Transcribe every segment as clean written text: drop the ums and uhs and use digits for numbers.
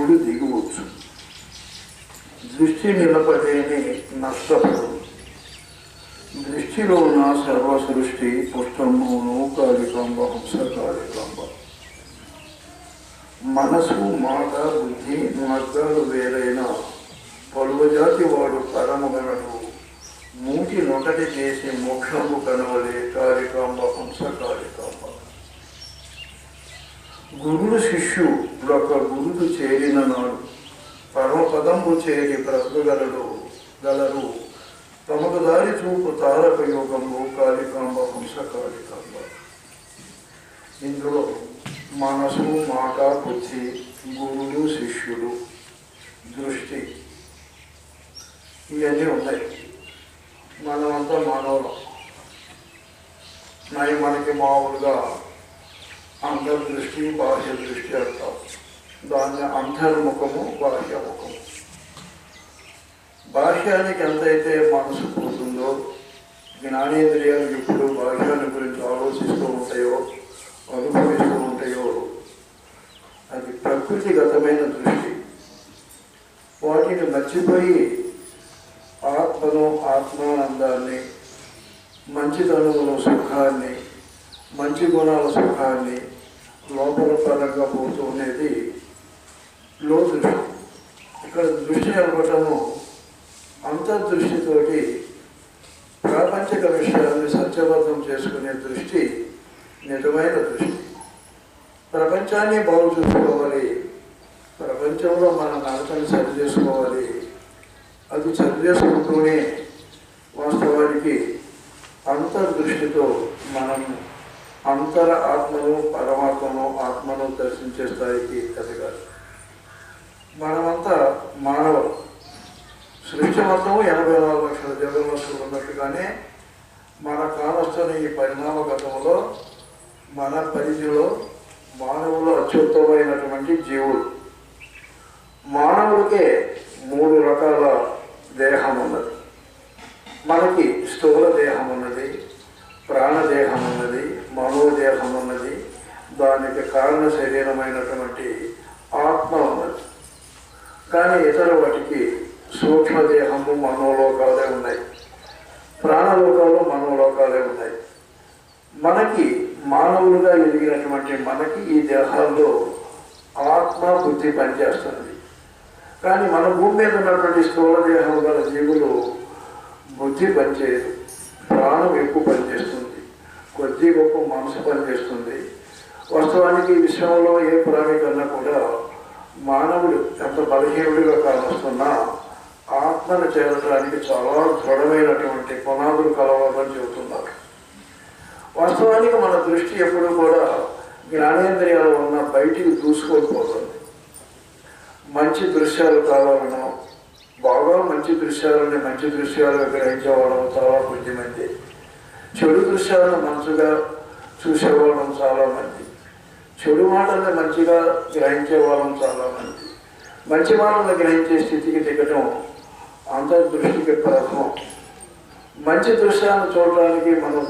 సూర్యుడు దిగవచ్చు. దృష్టి నిలబడేని నష్టపడు. దృష్టిలో ఉన్న సర్వ సృష్టి పుష్టంబును కాళికాంబ హంసకాళికాంబ. మనసు మాట బుద్ధి మార్గాలు వేరైన పలువజాతి వాడు పరమగణడు. మూటి నొకటి చేసి మోక్షము కనవలే కాళికాంబ హంసకాళికాంబ. గురుడు శిష్యుడొక గురుడు చేరిన నాడు పరమపదంబు చేరి బ్రతకగలరు. తమకు దారి చూపు తారక యోగంలో కాళికాంబ హంసకాళికాంబ. ఇందులో మనసు మాట బుద్ధి గురుడు శిష్యుడు దృష్టి ఇవన్నీ ఉన్నాయి. మనమంతా మానవులం. మనకి మామూలుగా అంతర్దృష్టి బాహ్య దృష్టి అంటాం. దాన్ని అంతర్ముఖము బాహ్యముఖము. బాహ్యానికి ఎంతైతే మనసు పోతుందో జ్ఞానేంద్రియాలు ఎప్పుడు బాహ్యాన్ని గురించి ఆలోచిస్తూ ఉంటాయో అనుభవిస్తూ ఉంటాయో అది ప్రకృతిగతమైన దృష్టి. వాటిని మర్చిపోయి ఆత్మను ఆత్మానందాన్ని మంచితనముల సుఖాన్ని మంచి గుణాల సుఖాన్ని లోపల పరంగా పోతూ ఉండేది లో దృష్టి. ఇక్కడ దృష్టి అనటము అంతర్దృష్టితోటి ప్రాపంచిక విషయాన్ని సత్యబద్ధం చేసుకునే దృష్టి నిజమైన దృష్టి. ప్రపంచాన్ని బాగు చూసుకోవాలి, ప్రపంచంలో మన నడతని సరి చేసుకోవాలి. అది సరి చేసుకుంటూనే వాస్తవానికి అంతర్దృష్టితో మనం అంతర ఆత్మను పరమాత్మను ఆత్మను దర్శించే స్థాయికి ఎదగాలి. మనమంతా మానవులు. సృష్టి మొత్తము 84 లక్షల జగన్వస్తులు ఉన్నట్టుగానే మన కాలస్తున్న ఈ పరిణామగతంలో మన పరిధిలో మానవులు అత్యుత్తమైనటువంటి జీవులు. మానవుడికే 3 రకాల దేహం ఉన్నది. మనకి స్థూల దేహం ఉన్నది, ప్రాణదేహం ఉన్నది, మనోదేహం ఉన్నది, దానికి కారణ శరీరమైనటువంటి ఆత్మ ఉన్నది. కానీ ఇతర వాటికి సూక్ష్మదేహము మనోలోకాలే ఉన్నాయి, ప్రాణలోకాలు మనోలోకాలే ఉన్నాయి. మనకి మానవులుగా ఎదిగినటువంటి మనకి ఈ దేహాల్లో ఆత్మ బుద్ధి పనిచేస్తుంది. కానీ మన భూమి మీద ఉన్నటువంటి స్థూల దేహం గల జీవులు బుద్ధి పనిచేయదు, ప్రాణం ఎక్కువ పనిచేస్తుంది, కొద్ది గొప్ప మనసు పనిచేస్తుంది. వాస్తవానికి విశ్వంలో ఏ ప్రాణి కన్నా కూడా మానవుడు ఎంత బలహీనుడిగా కానొస్తున్నా ఆత్మను చేరడానికి చాలా దృఢమైనటువంటి పునాదులు కలవాలని చెబుతున్నారు. వాస్తవానికి మన దృష్టి ఎప్పుడూ కూడా జ్ఞానేంద్రియాలు ఉన్న బయటికి దూసుకోకపోతుంది. మంచి దృశ్యాలు కావాలనో బాగా మంచి దృశ్యాలని మంచి దృశ్యాలుగా గ్రహించేవాళ్ళం చాలా కొద్దిమంది, చెడు దృశ్యాలను మంచిగా చూసేవాళ్ళం చాలామంది, చెడు మాటలను మంచిగా గ్రహించేవాళ్ళం చాలామంది. మంచి మాటలను గ్రహించే స్థితికి దిగటం అంతర్దృష్టికి ప్రథమం. మంచి దృశ్యాలను చూడటానికి మనం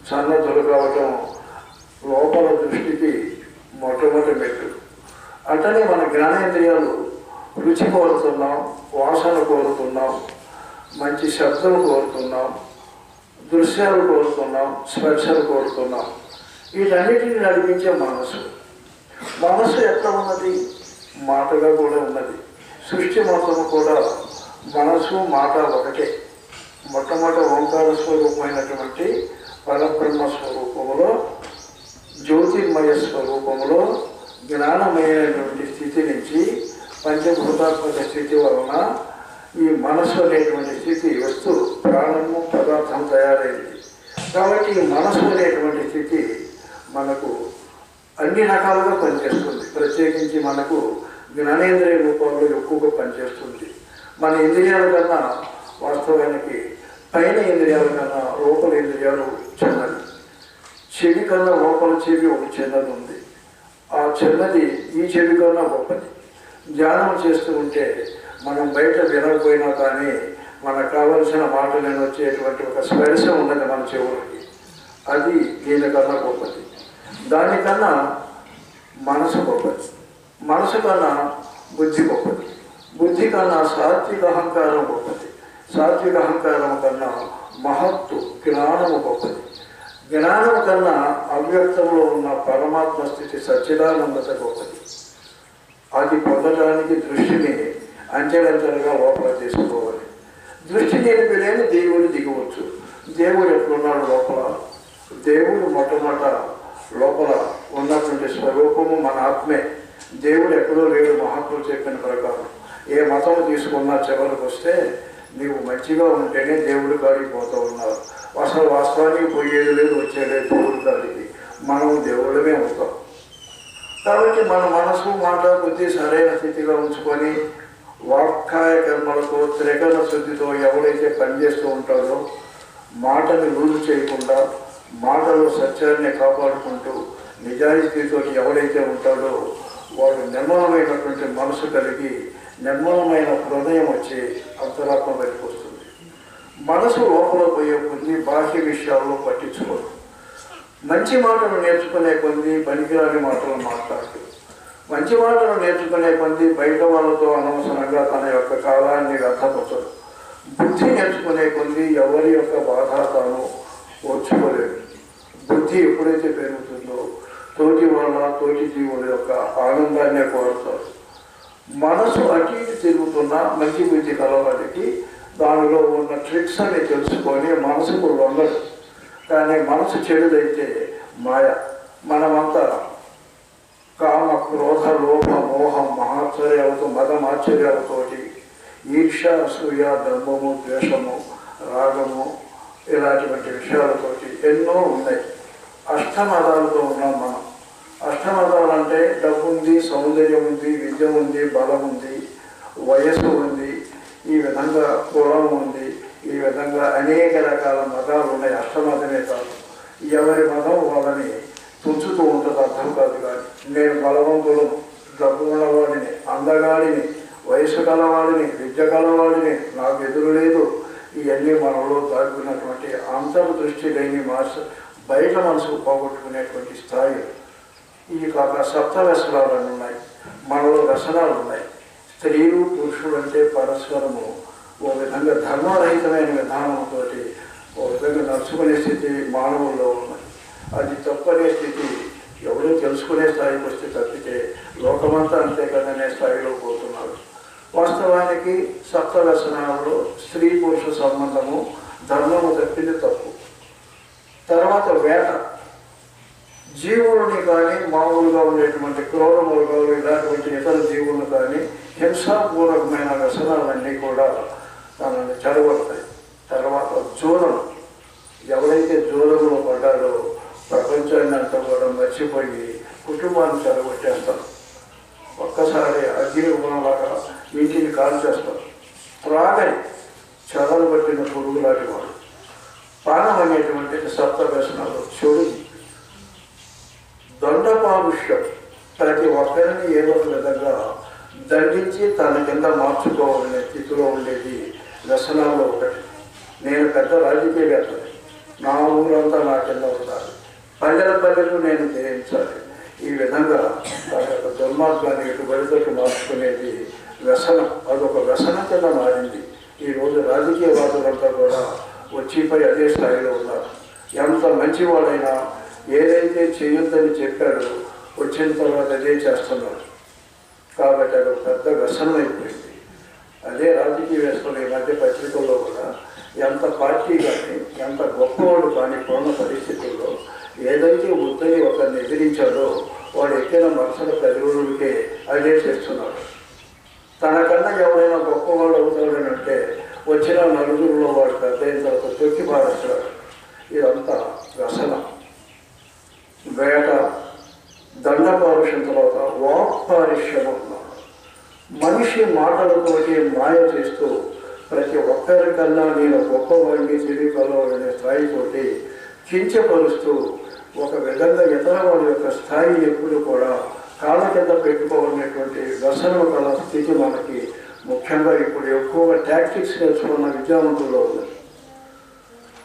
సన్నద్ధులు కావటం లోపల దృష్టికి మొట్టమొదటి మెట్టు. అట్లనే మన జ్ఞానేంద్రియాలు రుచి కోరుతున్నాం, వాసన కోరుతున్నాం, మంచి శబ్దం కోరుతున్నాం, దృశ్యాలు కోరుతున్నాం, స్పర్శలు కోరుతున్నాం. వీటన్నిటిని నడిపించే మనసు. మనసు ఎట్లా ఉన్నది? మాటగా కూడా ఉన్నది. సృష్టి మొత్తం కూడా మనసు మాట ఒకటే. మొట్టమొదటి ఓంకార స్వరూపమైనటువంటి పరబ్రహ్మ స్వరూపములో జ్యోతిర్మయ స్వరూపములో జ్ఞానమయమైనటువంటి స్థితి నుంచి పంచభూతాత్మక స్థితి వలన ఈ మనసు అనేటువంటి స్థితి వస్తూ ప్రాణము పదార్థం తయారైంది. కాబట్టి ఈ మనసు అనేటువంటి స్థితి మనకు అన్ని రకాలుగా పనిచేస్తుంది. ప్రత్యేకించి మనకు జ్ఞానేంద్రియ రూపంలో ఎక్కువగా పనిచేస్తుంది. మన ఇంద్రియాల కన్నా వాస్తవానికి పైన ఇంద్రియాల కన్నా లోపల ఇంద్రియాలు చిన్నది. చెవి కన్నా లోపల చెవి ఒక చిన్నది ఉంది. ఆ చిన్నది ఈ చెవి కన్నా గొప్పది. ధ్యానం చేస్తూ ఉంటే మనం బయట వినకపోయినా కానీ మనకు కావలసిన మాటలు వచ్చేటువంటి ఒక స్పర్శ ఉన్నది మన చెవులకి. అది దీనికన్నా గొప్పది. దానికన్నా మనసు గొప్పది. మనసు కన్నా బుద్ధి గొప్పది. బుద్ధి కన్నా సాత్విక అహంకారం గొప్పది. సాత్విక అహంకారం కన్నా మహత్తు జ్ఞానము గొప్పది. జ్ఞానం కన్నా అవ్యక్తంలో ఉన్న పరమాత్మ స్థితి సచ్చిదానందత గొప్పది. అది పొందడానికి దృష్టిని అంచెలంచెలుగా లోపల తీసుకోవాలి. దృష్టి నిలిపిలేని దేవుడు దిగవచ్చు. దేవుడు ఎట్లున్నాడు లోపల? దేవుడు మొట్టమొదట లోపల ఉన్నటువంటి స్వరూపము మన ఆత్మే. దేవుడు ఎక్కడో లేడు. మహాత్ములు చెప్పిన ప్రకారం ఏ మతం తీసుకున్నా చివరికి వస్తే నీవు మంచిగా ఉంటేనే దేవుడి కాడికి పోతూ ఉన్నారు. అసలు వాస్తవానికి పోయేది లేదు, వచ్చేది దేవుడి కాడికి. మనం దేవుళ్ళమే అవుతాం. కాబట్టి మన మనసు మాట బుద్ధి సరైన స్థితిగా ఉంచుకొని వాక్కాయ కర్మలతో త్రికరణ శుద్ధితో ఎవరైతే పనిచేస్తూ ఉంటాడో, మాటని లూజు చేయకుండా మాటలో సత్యాన్ని కాపాడుకుంటూ నిజాయితీతో ఎవరైతే ఉంటాడో వాడు నిర్మలమైనటువంటి మనసు కలిగి నిర్మలమైన హృదయం వచ్చి అంతరాత్మ బయటకు వస్తుంది. మనసు లోపల పోయే కొద్ది బాహ్య విషయాల్లో పట్టించుకోదు. మంచి మాటలు నేర్చుకునే కొద్ది పనికిరాని మాటలు మాట్లాడుతూ, మంచి మాటలు నేర్చుకునే కొద్ది బయట వాళ్ళతో అనవసరంగా తన యొక్క కాలాన్ని వ్యర్థపరచదు. బుద్ధి నేర్చుకునే కొద్ది ఎవరి యొక్క బాధ తాను ఓర్చుకోలేదు. బుద్ధి ఎప్పుడైతే పెరుగుతుందో తోటి వాళ్ళ తోటి జీవుల యొక్క ఆనందాన్నే కోరుతారు. మనసు అటు ఇటు తిరుగుతున్న మంచి బుద్ధి కలవాడికి దానిలో ఉన్న ట్రిక్స్ అని తెలుసుకొని మనసుకు లొంగదు. కానీ మనసు చెడుదైతే మాయ. మనమంతా కామ క్రోధ లోభ మోహం మహాశ్చర్యాలతో మదమాశ్చర్యాలతోటి ఈర్ష అసూయ ధర్మము ద్వేషము రాగము ఇలాంటి విషయాలతోటి ఎన్నో ఉన్నాయి. అష్టమదాలతో ఉన్నాం మనం. అష్టమదాలు అంటే డబ్బు ఉంది, సౌందర్యం ఉంది, విద్య ఉంది, బలం ఉంది, వయస్సు ఉంది, ఈ విధంగా కులం ఉంది, ఈ విధంగా అనేక రకాల మతాలు ఉన్నాయి. అష్టమతమే కాదు, ఎవరి మతం వాళ్ళని తుంచుతూ ఉంటుంది. అర్థం కాదు. కానీ నేను బలవంతుడు, డబ్బు ఉన్నవాడిని, అందగాడిని, వయసు గలవాడిని, విద్య గలవాడిని, నాకు ఎదురు లేదు. ఇవన్నీ మనలో దాక్కున్నటువంటి అంతర్దృష్టి లేని బయట మనసుకు పోగొట్టుకునేటువంటి స్థాయి. ఇవి కాక సప్త వ్యసనాలు ఉన్నాయి. మనలో వ్యసనాలు ఉన్నాయి. స్త్రీలు పురుషులు అంటే పరస్పరము ఓ విధంగా ధర్మరహితమైన విధానంతో ఓ విధంగా నడుచుకునే స్థితి మానవుల్లో ఉన్నది. అది తప్పనే స్థితి ఎవరూ తెలుసుకునే స్థాయికి వస్తే తప్పితే లోకమంతా అంతే కదనే స్థాయిలో పోతున్నారు. వాస్తవానికి సప్త వ్యసనాలలో స్త్రీ పురుష సంబంధము ధర్మము తప్పింది తప్పు. తర్వాత వేట. జీవులని కానీ మామూలుగా ఉండేటువంటి క్రూర మృగాలు ఇలాంటి ఇతర జీవులను కానీ హింసాపూర్వకమైన వ్యసనాలన్నీ కూడా తనని చెడగొడతాయి. తర్వాత జూదం. ఎవరైతే జూదంలో పడ్డారో ప్రపంచాన్ని అంతా కూడా మర్చిపోయి కుటుంబాన్ని చెడగొట్టేస్తారు. ఒక్కసారి అగ్నిగుణంలాగా ఇంటిని కాల్చేస్తారు. త్రాగని చెదలు పట్టిన పురుగు లాంటి వాడు. పానం అనేటువంటిది సప్త వ్యసనాలు. చెడు. దండపారుష్యం. ప్రతి ఒక్కరిని ఏదో ఒక విధంగా దండించి తన కింద మార్చుకోవాలనే స్థితిలో ఉండేది వ్యసనాల్లో ఒకటి. నేను పెద్ద రాజకీయవేత్తని, నా ఊరంతా నా కింద ఉండాలి, పల్లెలకు నేను జయించాలి. ఈ విధంగా తన యొక్క దుర్మార్గాన్ని ఎటుబడితోటి మార్చుకునేది వ్యసనం. అదొక వ్యసనం కింద మారింది. ఈరోజు రాజకీయవాదులంతా కూడా వచ్చిపై అదే స్థాయిలో ఉన్నారు. ఎంత మంచివాడైనా ఏదైతే చేయొద్దని చెప్పాడో వచ్చిన తర్వాత అదే చేస్తున్నారు. కాబట్టి అది ఒక పెద్ద వ్యసనం అయిపోయింది. అదే రాజకీయ వ్యసనం. ఈ మధ్య పత్రికల్లో కూడా ఎంత పార్టీ కానీ ఎంత గొప్పవాడు కానీ పూర్ణ పరిస్థితుల్లో ఏదైతే వద్దని ఒకరిని ఎదిరించాడో వాడు ఎక్కిన మనసుల 10 రోజులకే అదే చేస్తున్నాడు. తనకన్నా ఎవరైనా గొప్పవాడు అవుతాడని అంటే వచ్చిన నలుగురిలో వాడు పెద్ద అయిన తర్వాత తొక్కి పారేస్తాడు. ఇదంతా వ్యసనం. వేట. దండపారుష్యం. తర్వాత వాక్పారుష్యం అన్నాడు. మనిషి మాటలతోటి మాయ చేస్తూ ప్రతి ఒక్కరికన్నా నేను గొప్పవాడిని తెలియగలవాడనే స్థాయితోటి కించపరుస్తూ ఒక విధంగా ఇతర వాడి యొక్క స్థాయిని ఎప్పుడు కూడా కాళ్ళ కింద పెట్టుకోవాలనేటువంటి వ్యసనం కల స్థితి మనకి ముఖ్యంగా ఇప్పుడు ఎక్కువగా టాక్టిక్స్ నేర్చుకున్న విద్యావంతుల్లో ఉంది.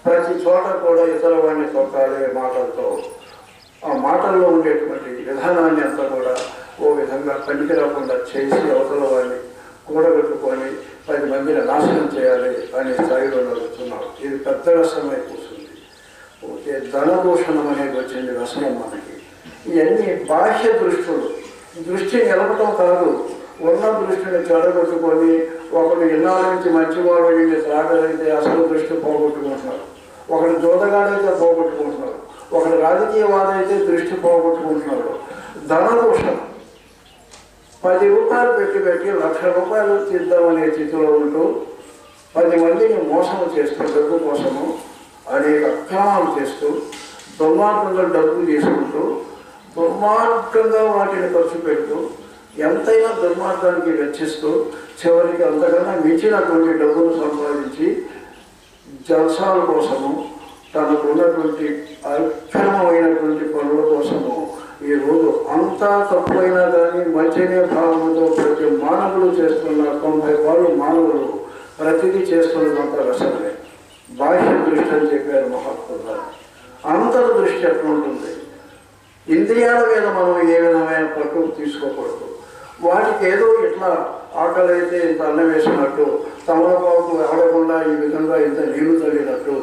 ప్రతి చోట కూడా ఇతర వాడిని తొక్కాలే మాటలతో. ఆ మాటల్లో ఉండేటువంటి విధానాన్ని అంతా కూడా ఓ విధంగా పనికి రాకుండా చేసి అవతల వాడిని కూడగట్టుకొని 10 మందిని నాశనం చేయాలి అనే స్థాయిలో నడుస్తున్నాం. ఇది పెద్ద వ్యసనమై కూర్చుంది. ఓకే, ధనదూషణం అనేది వచ్చింది వ్యసనం మనకి. ఇవన్నీ బాహ్య దృష్టులు. దృష్టి నిలపటం కాదు, ఉన్న దృష్టిని చెడగొట్టుకొని ఒకడు ఇన్నాళ్ళ నుంచి మంచివాడు వీళ్ళు త్రాగలిగితే అసలు దృష్టి పోగొట్టుకుంటున్నారు, ఒకడు జోదగాడైతే పోగొట్టుకుంటున్నారు, ఒకడు రాజకీయవాదైతే దృష్టి పోగొట్టుకుంటున్నాడు. ధనదూషణం. 10 రూపాయలు పెట్టి ₹1,00,000 తీద్దామనే స్థితిలో ఉంటూ 10 మందిని మోసం చేస్తూ డబ్బు కోసము అనేక అక్రమాలు చేస్తూ దుర్మార్గంగా డబ్బులు తీసుకుంటూ దుర్మార్గంగా వాటిని ఖర్చు పెడుతూ ఎంతైనా దుర్మార్గానికి వెచ్చిస్తూ చివరికి అంతకన్నా మించినటువంటి డబ్బులు సంపాదించి జల్సాల కోసము తనకున్నటువంటి అక్రమమైనటువంటి పనుల కోసము ఈరోజు అంతా తప్పైనా కానీ మంచినే భావంతో ప్రతి మానవులు చేస్తున్న 90% మానవులు ప్రతిదీ చేస్తున్నదంతా వ్యసనమే. బాహ్య దృష్టి అని చెప్పారు మహాత్ములు గారు. అంతర్దృష్టి ఎట్లుంటుంది? ఇంద్రియాల మీద మనం ఏ విధమైన పట్టు తీసుకోకూడదు. వాటికి ఏదో ఇట్లా ఆకలి అయితే ఇంత అన్నం వేసినట్టు, తమలపాకు ఆడకుండా ఈ విధంగా ఇంత నీళ్లు తల్లినట్టు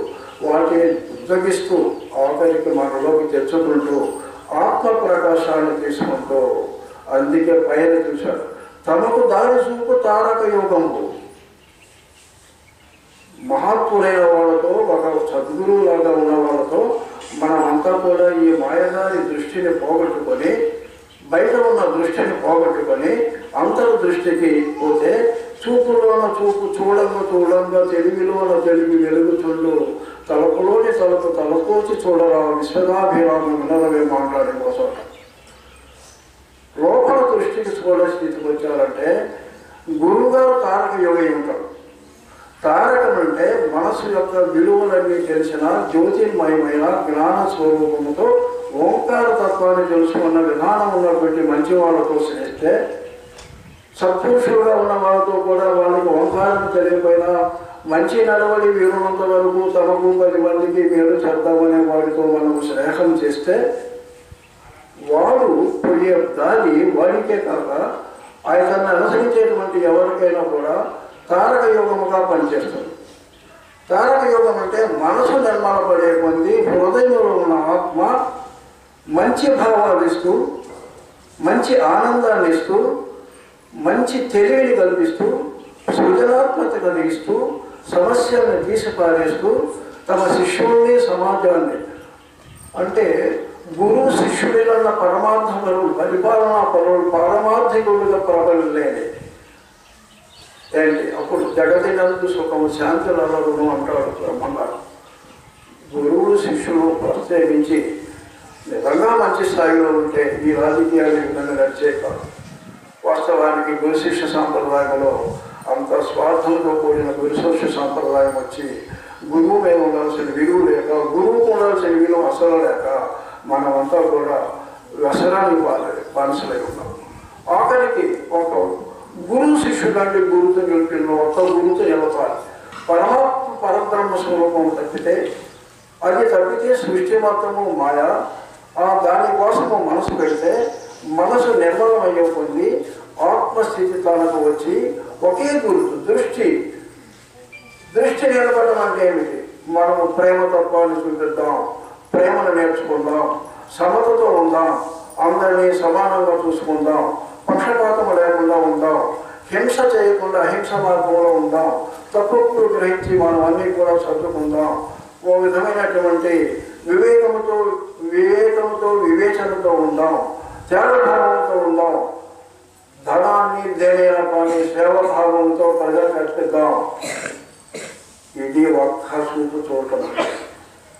వాటిని ఉద్దగిస్తూ ఆఖరికి మనలోకి తెచ్చుకుంటూ ఆత్మ ప్రకాశాన్ని తీసుకుంటూ, అందుకే పైన చూశాడు తమకు దారి చూపు తారక యోగము. మహాత్ములైన వాళ్ళతో, ఒక సద్గురువు లాగా ఉన్న వాళ్ళతో మనమంతా కూడా ఈ మాయగారి దృష్టిని పోగొట్టుకొని, బయట ఉన్న దృష్టిని పోగొట్టుకొని అంతర్దృష్టికి పోతే చూపులోన చూపు చూడంగా తెలివిలోన తెలివి వెలుగుతుండు, తలపులోని తలకు తలపోచి చూడరా విశ్వదాభిరామం వినరవే మాట్లాడే కోసం. లోపల దృష్టికి చూడ స్థితికి వచ్చారంటే గురువుగారు తారక యోగి ఉంటాడు. తారకం అంటే మనసు యొక్క విలువలన్నీ తెలిసిన జ్యోతిర్మయమైన జ్ఞాన స్వరూపముతో ఓంకార తత్వాన్ని తెలుసుకున్న విధానం ఉన్నటువంటి మంచి వాళ్ళతో స్నేహితే, సత్పురుషులుగా ఉన్న వాళ్ళతో కూడా వాళ్ళకి ఓంకారం తెలియపోయినా మంచి నడవడి వీరునంత వరకు తమకు 10 మందికి మేలు చేద్దామనే వాడితో మనము స్నేహం చేస్తే వాడు పోయే దారి వాడికే కాక ఆయనను అనుసరించేటువంటి ఎవరికైనా కూడా తారక యోగముగా పనిచేస్తుంది. తారక యోగం అంటే మనసు నిర్మాణపడే కొంది హృదయంలో ఉన్న ఆత్మ మంచి భావాలు ఇస్తూ, మంచి ఆనందాన్ని ఇస్తూ, మంచి తెలివిని కల్పిస్తూ, సృజనాత్మక కలిగిస్తూ, సమస్యలను తీసిపారేస్తూ తమ శిష్యుల్ని సమాజాన్ని, అంటే గురువు శిష్యుడిలన్న పరమార్థములు పరిపాలనా పనులు పారమార్థికులుగా ప్రబలలేని ఏంటి అప్పుడు జగతినందు సుఖము శాంతులను అంటాడు బ్రహ్మగారు. గురువులు శిష్యులు ప్రత్యేకించి నిజంగా మంచి స్థాయిలో ఉంటే ఈ రాజకీయాలు విధంగా నడిచే కాదు. వాస్తవానికి గురు శిష్య సాంప్రదాయంలో అంత స్వార్థంతో కూడిన గురు శిష్య సాంప్రదాయం వచ్చి గురువు మీద ఉండాల్సిన విలువ లేక, గురువుకు ఉండాల్సిన విలువ అసలు లేక మనమంతా కూడా వ్యసనానికి బానిసలై ఉన్నాం. ఆఖరికి ఒక గురువు శిష్యుడు అంటే గురువుతో నిలిపిన ఒక గురువుతో నిలపాలి. పరమాత్మ పరబ్రహ్మ స్వరూపం తప్పితే సృష్టి మొత్తము మాయ. దానికోసము మనసు పెడితే మనసు నిర్మలం అయ్యే పొంది ఆత్మస్థితి తనకు వచ్చి ఒకే గురువు దృష్టి నిలబడడం అంటే ఏమిటి? మనము ప్రేమ తత్వాన్ని చూపిద్దాం, ప్రేమను నేర్చుకుందాం, సమతతో ఉందాం, అందరినీ సమానంగా చూసుకుందాం, పక్షపాతం లేకుండా ఉందాం, హింస చేయకుండా అహింస మార్గంలో ఉందాం, తప్పులు గ్రహించి మనం అన్నీ కూడా సర్దుకుందాం, ఓ విధమైనటువంటి వివేకముతో వివేచనతో ఉందాం, త్యాగభావంతో ఉందాం, ధనాన్ని దేనైనా కానీ సేవాభావంతో ప్రజలకు అర్పిద్దాం. ఇది ఒక్క చూపు చూడటం.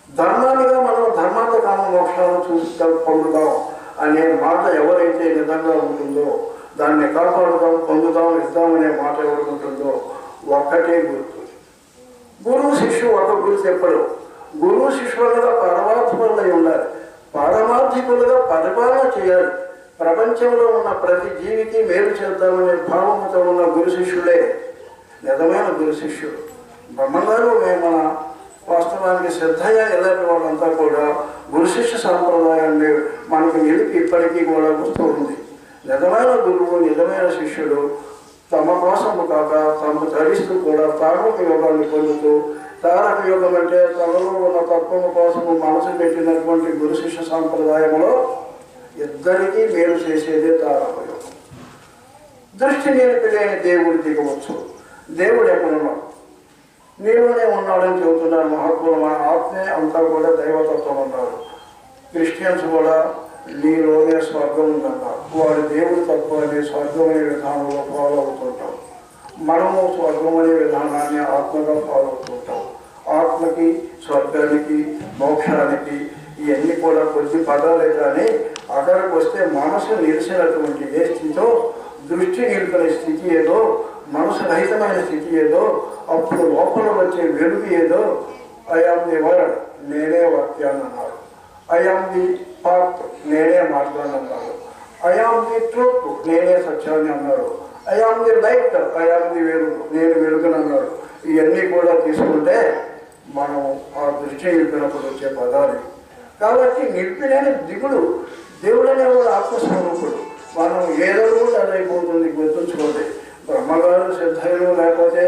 ధర్మానిగా మనం ధర్మార్థ కామ మోక్షాలను చూసి పొందుదాం అనే మాట ఎవరైతే నిజంగా ఉంటుందో, దాన్ని కాపాడుదాం, పొందుదాం, ఇద్దామనే మాట ఎవరికి ఉంటుందో ఒక్కటే గుర్తు. గురువు శిష్యుడు ఒక గురు చెప్పడు. గురువు శిష్యులుగా పరమాత్మలై ఉండాలి, పారమార్థికులుగా పరిపాలన చేయాలి. ప్రపంచంలో ఉన్న ప్రతి జీవికి మేలు చేద్దామనే భావముతో ఉన్న గురు శిష్యులే నిజమైన గురు శిష్యుడు. బ్రహ్మగారు మన వాస్తవానికి శ్రద్ధగా ఎలాంటి వాళ్ళంతా కూడా గురు శిష్య సాంప్రదాయాన్ని మనకు నిలిపి ఇప్పటికీ కూడా వస్తూ ఉంది. నిజమైన గురువు, నిజమైన శిష్యుడు తమ కోసము కాక తమ ధరిస్తూ కూడా తారక యోగాన్ని పొందుతూ, తారక యోగం అంటే తనలో ఉన్న తత్వము కోసము మనసు పెట్టినటువంటి గురు శిష్య సాంప్రదాయంలో ఇద్దరికీ మేలు చేసేదే తారక యోగం. దృష్టి నిలిపిలేని దేవుడు దిగవచ్చు. దేవుడు ఎక్కడున్నాడు? నీలోనే ఉన్నాడని చెబుతున్నారు మహాత్ములు. మన ఆత్మే అంతా కూడా దైవతత్వం అన్నారు. క్రిస్టియన్స్ కూడా నీలోనే స్వర్గం ఉందన్నారు. వారి దేవుడి తత్వాన్ని స్వర్గం అనే విధానంలో ఫాలో అవుతుంటాం. మనము స్వర్గం అనే విధానాన్ని ఆత్మగా ఫాలో అవుతుంటాం. ఆత్మకి, స్వర్గానికి, మోక్షానికి ఇవన్నీ కూడా కొద్ది పదాలే. కానీ అక్కడికి వస్తే మనసు నిలిచినటువంటి ఏ స్థితితో, దృష్టి నిలిపిన స్థితి ఏదో, మనసు రహితమైన స్థితి ఏదో, అప్పుడు లోపల వచ్చే వెలుగు ఏదో, ఐ ఆమ్ ది వర్డ్, నేనే వాక్యాన్ని అన్నాడు. ఐ ఆమ్ ది పాత్, నేనే మార్గాన్ని అన్నాడు. ఐ ఆమ్ ది ట్రూత్, నేనే సత్యాన్ని అన్నాడు. I am the light, I am the వెలుగు, నేను వెలుగుని అన్నాడు. ఇవన్నీ కూడా తీసుకుంటే మనం ఆ దృష్టి నిలిపినప్పుడు వచ్చే పదాలు. కాబట్టి నిలిపిలేని దిగుడు. దేవుడు అనేవాడు ఆత్మస్వరూపుడు. మనం ఏదో కూడా అదైపోతుంది, గుర్తుంచుకోండి. బ్రహ్మగారు, సిద్ధయ్యలు, లేకపోతే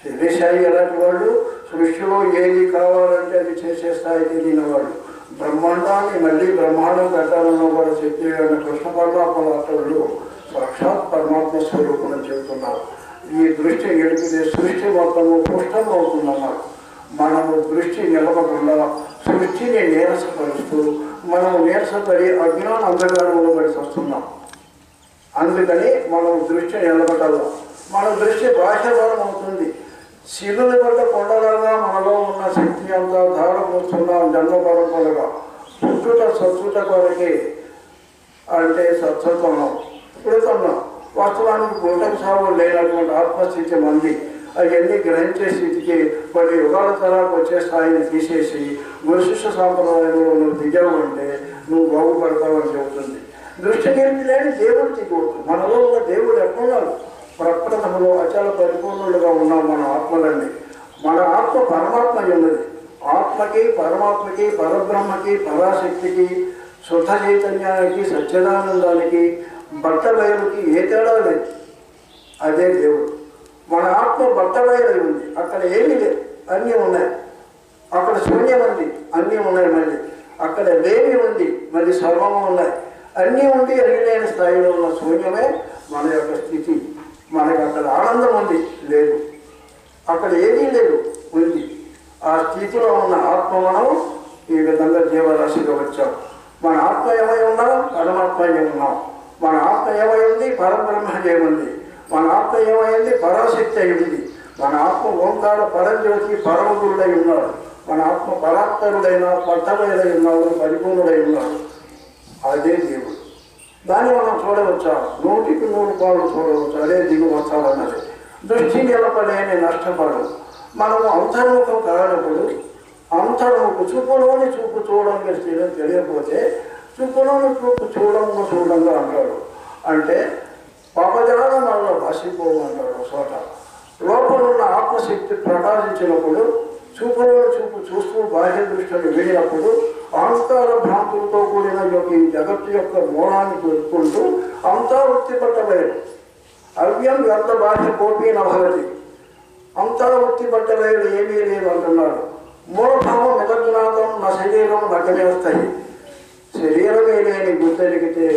శ్రీశాయి అలాంటి వాళ్ళు సృష్టిలో ఏది కావాలంటే అది చేసే స్థాయికి దిగినవాళ్ళు. బ్రహ్మాండాన్ని మళ్ళీ బ్రహ్మాండం పెట్టాలన్నా కూడా చెప్పి కృష్ణ పరమాత్మల అతడు సాక్షాత్ పరమాత్మ స్వరూపం అని చెబుతున్నారు. ఈ దృష్టి గడిపితే సృష్టి మొత్తము పుష్టం అవుతుందన్నారు. మనము దృష్టి నిలవకుండా సృష్టిని నీరసపరుస్తూ మనం నీరసపడి అజ్ఞాన అంధకారంలో పడి వస్తున్నాం. అందుకని మనం దృష్టి నిలబడాలి. మన దృష్టి బాహ్యభారం అవుతుంది. శిలుని పడ్డ కొండలాగా మనలో ఉన్న శక్తి అంతా ధారపోస్తున్నాం. జన్మ పరంపరగా పుట్టుట సత్తుట కొరకే అంటే సత్సత్తున్నాం, పుడుతున్నాం. వాస్తవానికి గుంటకు సాగు లేనటువంటి ఆత్మస్థితి మంది అవన్నీ గ్రహించే స్థితికి కొన్ని యుగాల తరాకు వచ్చే స్థాయిని తీసేసి గురు శిష్య సాంప్రదాయంలో నువ్వు దిగావంటే నువ్వు బాగుపడతావని చెబుతుంది. దృష్టి నిలిపిలేని దేవుడు దిగవచ్చు. మనలో ఉన్న దేవుడు ఎక్కడున్నాడు? ప్రప్రథమలో అచల పరిపూర్ణులుగా ఉన్నాం మన ఆత్మలన్నీ. మన ఆత్మ పరమాత్మ ఉన్నది. ఆత్మకి, పరమాత్మకి, పరబ్రహ్మకి, పరాశక్తికి, శుద్ధ చైతన్యానికి, సచ్చిదానందానికి, బట్టబయలుకి ఏ తేడా లేదు. అదే దేవుడు. మన ఆత్మ బట్టబయలు ఉంది. అక్కడ ఏమీ లేదు, అన్నీ ఉన్నాయి. అక్కడ శూన్యం ఉంది, అన్నీ ఉన్నాయి. మళ్ళీ అక్కడ లేని ఉంది, మళ్ళీ సర్వము ఉన్నాయి. అన్నీ ఉండి అన్ని లేని స్థాయిలో ఉన్న శూన్యమే మన యొక్క స్థితి. మనకి అక్కడ ఆనందం ఉంది, లేదు. అక్కడ ఏదీ లేదు, ఉంది. ఆ స్థితిలో ఉన్న ఆత్మ మనం ఈ విధంగా జీవరాశిగా వచ్చాం. మన ఆత్మ ఏమై ఉన్నాం? పరమాత్మ ఏమున్నాం. మన ఆత్మ ఏమై ఉంది? పరబ్రహ్మ ఏముంది. మన ఆత్మ ఏమైంది? పరాశక్తి అయింది. మన ఆత్మ ఓంకార పరంజ్యోతి పరమగురుడై ఉన్నాడు. మన ఆత్మ పరాత్పరుడైన పట్టబయలై ఉన్నాడు, పరిపూర్ణుడై ఉన్నాడు. అదే దేవుడు. దాన్ని మనం చూడవచ్చా? 100కి 100 పాలు చూడవచ్చు. అదే దిగు వస్తాడన్నది. దృష్టి నిలపలేని నష్టపడు. మనము అంతర్ముఖం కానప్పుడు, అంతర్ముఖం చూపులోని చూపు చూడంగా తెలియకపోతే చూపులోని చూపు చూడంగా అంటాడు. అంటే పాపజాలం వల్ల భాషిపోవు అంటాడు చోట. లోపల ఉన్న ఆత్మశక్తి ప్రకాశించినప్పుడు, చూపులోని చూపు చూస్తూ బాహ్య దృష్టిని వెళ్ళినప్పుడు అహంకార భ్రాంతులతో కూడిన ఈ జగత్తు యొక్క మూలాన్ని చూసుకుంటూ అంతా వృత్తి పట్టలేదు. అవ్యం వ్యర్థ బాహ్య కోపీ నభవతి. అంతా వృత్తి పట్టలేదు, ఏమీ లేదు అంటున్నాడు. మూలభావం నిగజ్ఞాతం నా శరీరం నగమేస్తాయి. శరీరమే లేని గుర్తెరిగితే,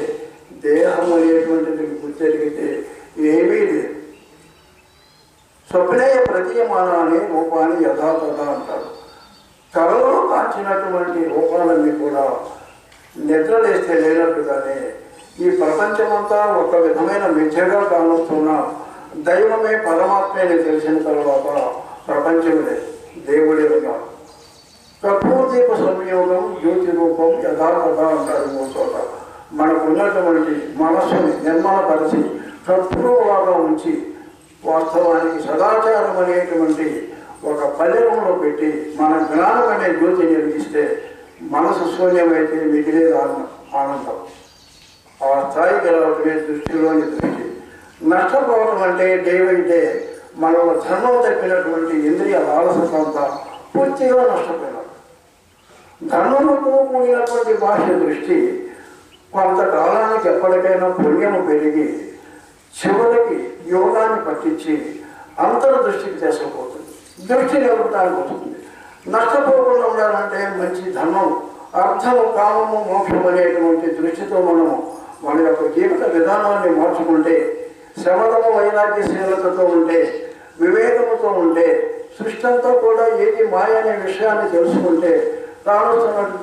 దేహం అనేటువంటిది గుర్తెరిగితే ఏమీ లేదు. స్వప్నేయ ప్రతీయమానాన్ని రూపాన్ని యథాతథ అంటారు. కళలో కాంచినటువంటి రూపాలన్నీ కూడా నిద్రలేస్తే లేనట్టుగానే ఈ ప్రపంచమంతా ఒక విధమైన మిథ్యగా కానొస్తున్న దైవమే పరమాత్మని తెలిసిన తర్వాత ప్రపంచమే దేవుడే ఉన్నాడు. కర్పూరదీప సంయోగం జ్యోతి రూపం యథాతథ అంటారు. ఓ చోట మనకున్నటువంటి మనస్సుని నిర్మలపరిచి కర్పూరంలాగా ఉంచి వాస్తవానికి సదాచారం అనేటువంటి ఒక పల్లెంలో పెట్టి మన జ్ఞానం అనే జ్యోతి నిర్మిస్తే మనసు శూన్యమైతే మిగిలేదు ఆనందం. ఆ స్థాయికి రావటమే దృష్టిలోని దృష్టి. నష్టపోవడం అంటే ఏమంటే మనలో ధర్మం తప్పినటువంటి ఇంద్రియ లాలసత అంతా పూర్తిగా నష్టపోయినాడు. ధర్మముతో కూడినటువంటి బాహ్య దృష్టి కొంతకాలానికి ఎప్పటికైనా పుణ్యము పెరిగి చివరికి యోగాన్ని పట్టించి అంతర్దృష్టికి తీసుకుపోతుంది. దృష్టి నిలపడానికి వస్తుంది. నష్టపోకుండా ఉండాలంటే మంచి ధర్మము, అర్థము, కామము, మోక్షం అనేటువంటి దృష్టితో మనము మన యొక్క జీవిత విధానాన్ని మార్చుకుంటే, శ్రమదము వైరాగ్యశీలతతో ఉంటే, వివేకముతో ఉంటే, సృష్టి అంతా కూడా ఏది మాయ అనే విషయాన్ని తెలుసుకుంటే కావస్తున్నట్టు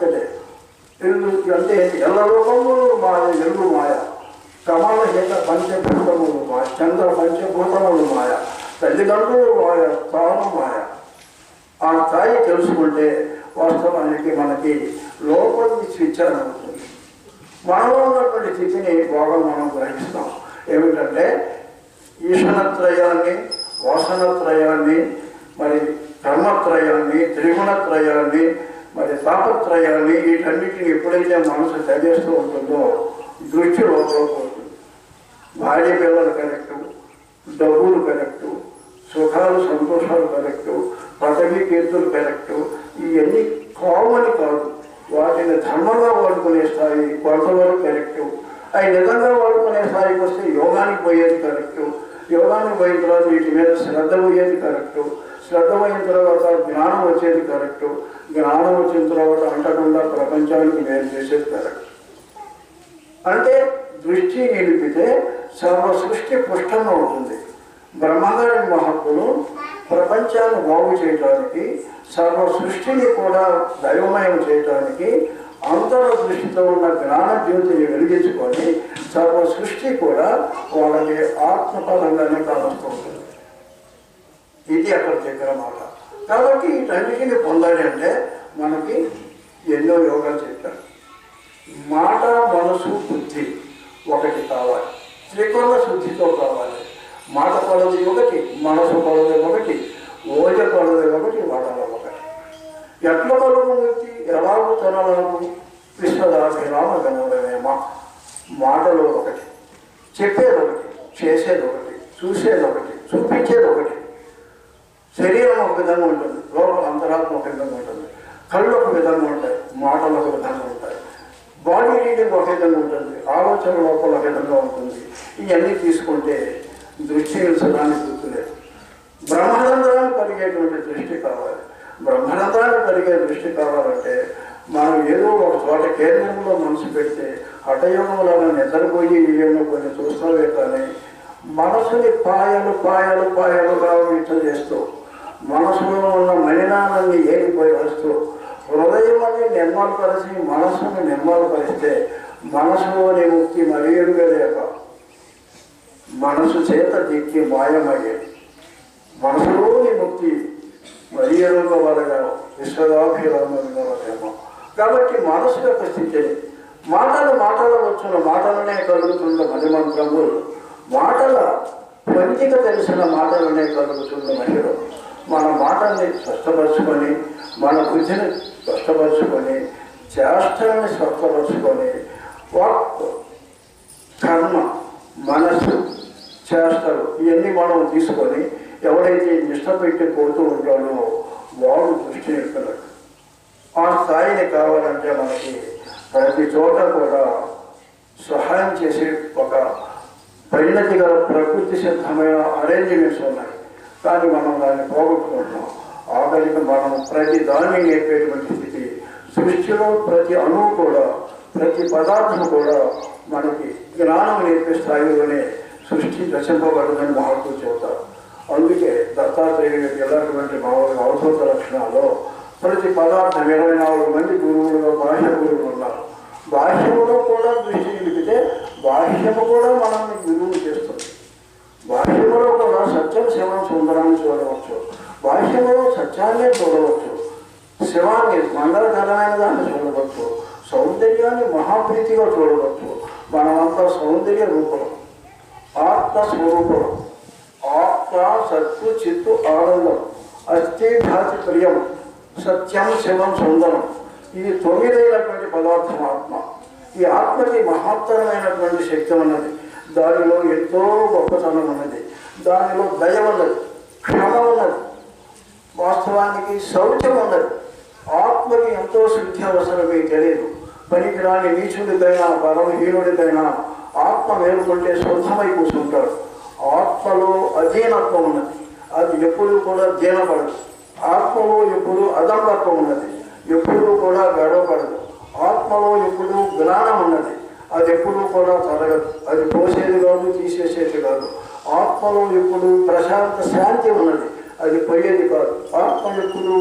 అంటే ఎల్లలోకములు మాయ, ఎల్లు మాయ, కమలహీన పంచభూతములు మాయ, చంద్ర పంచభూతములు మాయ, తల్లిదండ్రులు మాయ, తాను మాయ. ఆ స్థాయి తెలుసుకుంటే వాస్తవానికి మనకి లోపలి స్విచ్చాన్ని అవుతుంది. మనలో ఉన్నటువంటి స్థితిని బాగా మనం గ్రహిస్తాం. ఏమిటంటే ఈశనత్రయాన్ని, వాసనత్రయాన్ని, మరి కర్మత్రయాన్ని, త్రిగుణత్రయాన్ని, మరి తాపత్రయాన్ని, వీటన్నిటిని ఎప్పుడైతే మనసు తెలియస్తూ ఉంటుందో దృష్టి లోపలిపోతుంది. భార్య పిల్లలు కరెక్టు, డబ్బులు కరెక్టు, సుఖాలు సంతోషాలు కరెక్టు, పదవి కీర్తులు కరెక్టు, ఇవన్నీ కామని కాదు. వాటిని ధర్మంగా వాడుకునే స్థాయి కొంతవరకు కరెక్టు. అవి నిజంగా వాడుకునే స్థాయికి వస్తే యోగానికి పోయేది కరెక్టు. యోగానికి పోయిన తర్వాత వీటి మీద శ్రద్ధ పోయేది కరెక్టు. శ్రద్ధ పోయిన తర్వాత జ్ఞానం వచ్చేది కరెక్టు. జ్ఞానం వచ్చిన తర్వాత అంటకుండా ప్రపంచానికి వేరు చేసేది కరెక్ట్. అంటే దృష్టి నిలిపితే సర్వ సృష్టి పుష్టంగా ఉంటుంది. బ్రహ్మగారి మహత్తులు ప్రపంచాన్ని బాగు చేయడానికి, సర్వ సృష్టిని కూడా దైవమయం చేయడానికి అంతర్దృష్టితో ఉన్న జ్ఞాన జ్యోతిని వెలిగించుకొని సర్వ సృష్టి కూడా వాళ్ళకి ఆత్మపరంగానే కావస్తూ ఉంటుంది. ఇది అక్కడ దగ్గర మాట. కాబట్టి వీటన్నిటిని పొందాలి అంటే మనకి ఎన్నో యోగాలు చెప్పారు. మాట, మనసు, బుద్ధి ఒకటి కావాలి. త్రికోణ శుద్ధితో కావాలి. మాట కొలది ఒకటి, మనసు కొలది ఒకటి, ఓజ కొలది ఒకటి, మాటలో ఒకటి. ఎట్ల కొలదు వ్యక్తి ఎలాగూ తనలకు విశ్వదాభిరామ గణమేమ. మాటలో ఒకటి, చెప్పేది ఒకటి, చేసేది ఒకటి, చూసేది ఒకటి, చూపించేది ఒకటి. శరీరం ఒక విధంగా ఉంటుంది, లోపల అంతరాత్మ ఒక విధంగా ఉంటుంది, కళ్ళు ఒక విధంగా ఉంటాయి, మాటలు ఒక విధంగా ఉంటాయి, బాడీ రీడింగ్ ఒక విధంగా ఉంటుంది, ఆలోచన లోపల ఒక విధంగా ఉంటుంది. ఇవన్నీ తీసుకుంటే దృష్టి నిలిచడానికి గుర్తులేదు. బ్రహ్మరంధ్రాన్ని కలిగేటువంటి దృష్టి కావాలి. బ్రహ్మరంధ్రాన్ని కలిగే దృష్టి కావాలంటే మనం ఏదో ఒక చోట కేంద్రంలో మనసు పెడితే హఠయోగంలో నిద్రపోయి ఏమో కొన్ని చూస్తావే కానీ మనసుని పాయలు పాయలు పాయలుగా ఇట్లా చేస్తూ, మనసులో ఉన్న మలినాన్ని ఏరిపోయి వస్తూ, హృదయాన్ని నిర్మలపరిచి మనసుని నిర్మలపరిస్తే మనసులోని ముక్తి మరేరుగా లేక మనసు చేత దిక్కి మాయమయ్యేది. మనసులోని ముక్తి మరీ ఎరువుల వలగా విశ్వదాభిరామేమో. కాబట్టి మనసు యొక్క స్థితిని మాటలు వచ్చిన మాటలనే కలుగుతున్న మణిమంత్రములు, మాటల పంచిక తెలిసిన మాటలనే కలుగుతున్న మహిళలు. మన మాటల్ని స్వస్థపరుచుకొని, మన బుద్ధిని స్వస్థపరుచుకొని, చేష్టల్ని స్వస్థపరుచుకొని, వాక్, కర్మ, మనసు, చేష్టలు ఇవన్నీ మనం తీసుకొని ఎవడైతే ఇష్టపెట్టి పోతూ ఉంటాడో వాడు దృష్టి నిలుపుతాడు. ఆ స్థాయిని కావాలంటే మనకి ప్రతి చోట కూడా సహాయం చేసే ఒక పరిణతి గల ప్రకృతి సిద్ధమైన అరేంజ్మెంట్స్ ఉన్నాయి. కానీ మనం దాన్ని పోగొట్టుకుంటున్నాం. ఆఖరికి మనం ప్రతి దాన్ని నేర్పేటువంటి స్థితి. సృష్టిలో ప్రతి అణువు కూడా, ప్రతి పదార్థం కూడా మనకి జ్ఞానం నేర్పే స్థాయిలోనే సృష్టి రచింపబడిందని మహాత్ములు చెబుతారు. అందుకే దత్తాత్రేయుడికి ఎలాంటి మామూలుగా అవసర లక్షణాల్లో ప్రతి పదార్థం 24 మంది గురువులుగా బాహ్య గురువులు ఉన్నారు. బాహ్యంలో కూడా దృష్టి నిలిపితే బాహ్యము కూడా మనల్ని గురువులు చేస్తుంది. బాహ్యములో కూడా సత్యం, శివం, సుందరాన్ని చూడవచ్చు. బాహ్యములో సత్యాన్నే చూడవచ్చు, శివాన్ని మంగళకరమైన దాన్ని చూడవచ్చు, సౌందర్యాన్ని మహాప్రీతిగా చూడవచ్చు. మనమంతా సౌందర్య రూపం, ఆత్మస్వరూపం. ఆత్మ సత్తు చిత్తు ఆనందం, అస్థి భాతి ప్రియం, సత్యం, శివం, సుందరం. ఇది 9 పదార్థం ఆత్మ. ఈ ఆత్మకి మహత్తరమైనటువంటి శక్తి ఉన్నది. దానిలో ఎంతో గొప్పతనం ఉన్నది. దానిలో దయ ఉన్నది, క్షమ ఉన్నది, వాస్తవానికి శౌచం ఉన్నది. ఆత్మకి ఎంతో శుద్ధి అవసరమే తెలియదు, పనికిరాని నీచుడికైనా పరమహీనుడికైనా ఆత్మ మేలుకుంటే శుద్ధమై కూర్చుంటాడు. ఆత్మలో అధీనత్వం ఉన్నది, అది ఎప్పుడు కూడా దీనపడదు. ఆత్మలో ఎప్పుడు అదంబత్వం ఉన్నది, ఎప్పుడూ కూడా గడవపడదు. ఆత్మలో ఎప్పుడు జ్ఞానం ఉన్నది, అది ఎప్పుడూ కూడా తరగదు. అది పోసేది కాదు, తీసేసేది కాదు. ఆత్మలో ఎప్పుడు ప్రశాంత శాంతి ఉన్నది, అది పోయేది కాదు. ఆత్మ ఎప్పుడు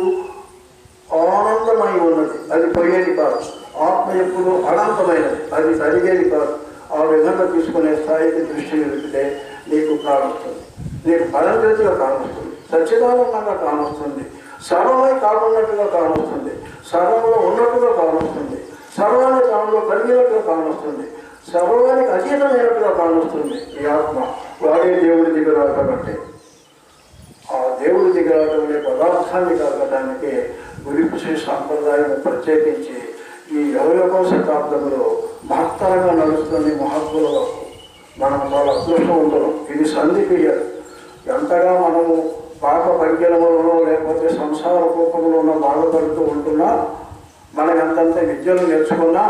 ఆనందమై ఉన్నది, అది పోయేది కాదు. ఆత్మ ఎప్పుడు అనంతమైనది, అది తరిగేది కాదు. ఆ విధంగా తీసుకునే స్థాయికి దృష్టి నిలిపితే నీకు కానొస్తుంది, నీకు పరంజ్యోతిగా కానొస్తుంది, సచ్చిదానందంగా కానొస్తుంది, సర్వమై కానున్నట్టుగా కానొస్తుంది, సర్వంలో ఉన్నట్టుగా కానొస్తుంది, సర్వాన్ని తానులో కలిగినట్టుగా కానొస్తుంది, సర్వానికి అతీతమైనట్టుగా కానొస్తుంది. ఈ ఆత్మ వాడే దేవుడి దిగురాట కంటే ఆ దేవుడి దిగురాటనే పదార్థాన్ని కలగటానికి గురిపుషి సాంప్రదాయం ప్రత్యేకించి ఈ 21వ శతాబ్దంలో మహత్తరంగా నడుస్తుంది. మహాత్ముల వరకు మనం చాలా అదృష్టవంతులం. ఇది సంధి పీరియడ్. ఎంతగా మనము పాప పరిజ్ఞానంలో లేకపోతే సంసార రూపంలో బాధపడుతూ ఉంటున్నా, మనకంతంత విద్యలు నేర్చుకున్నా,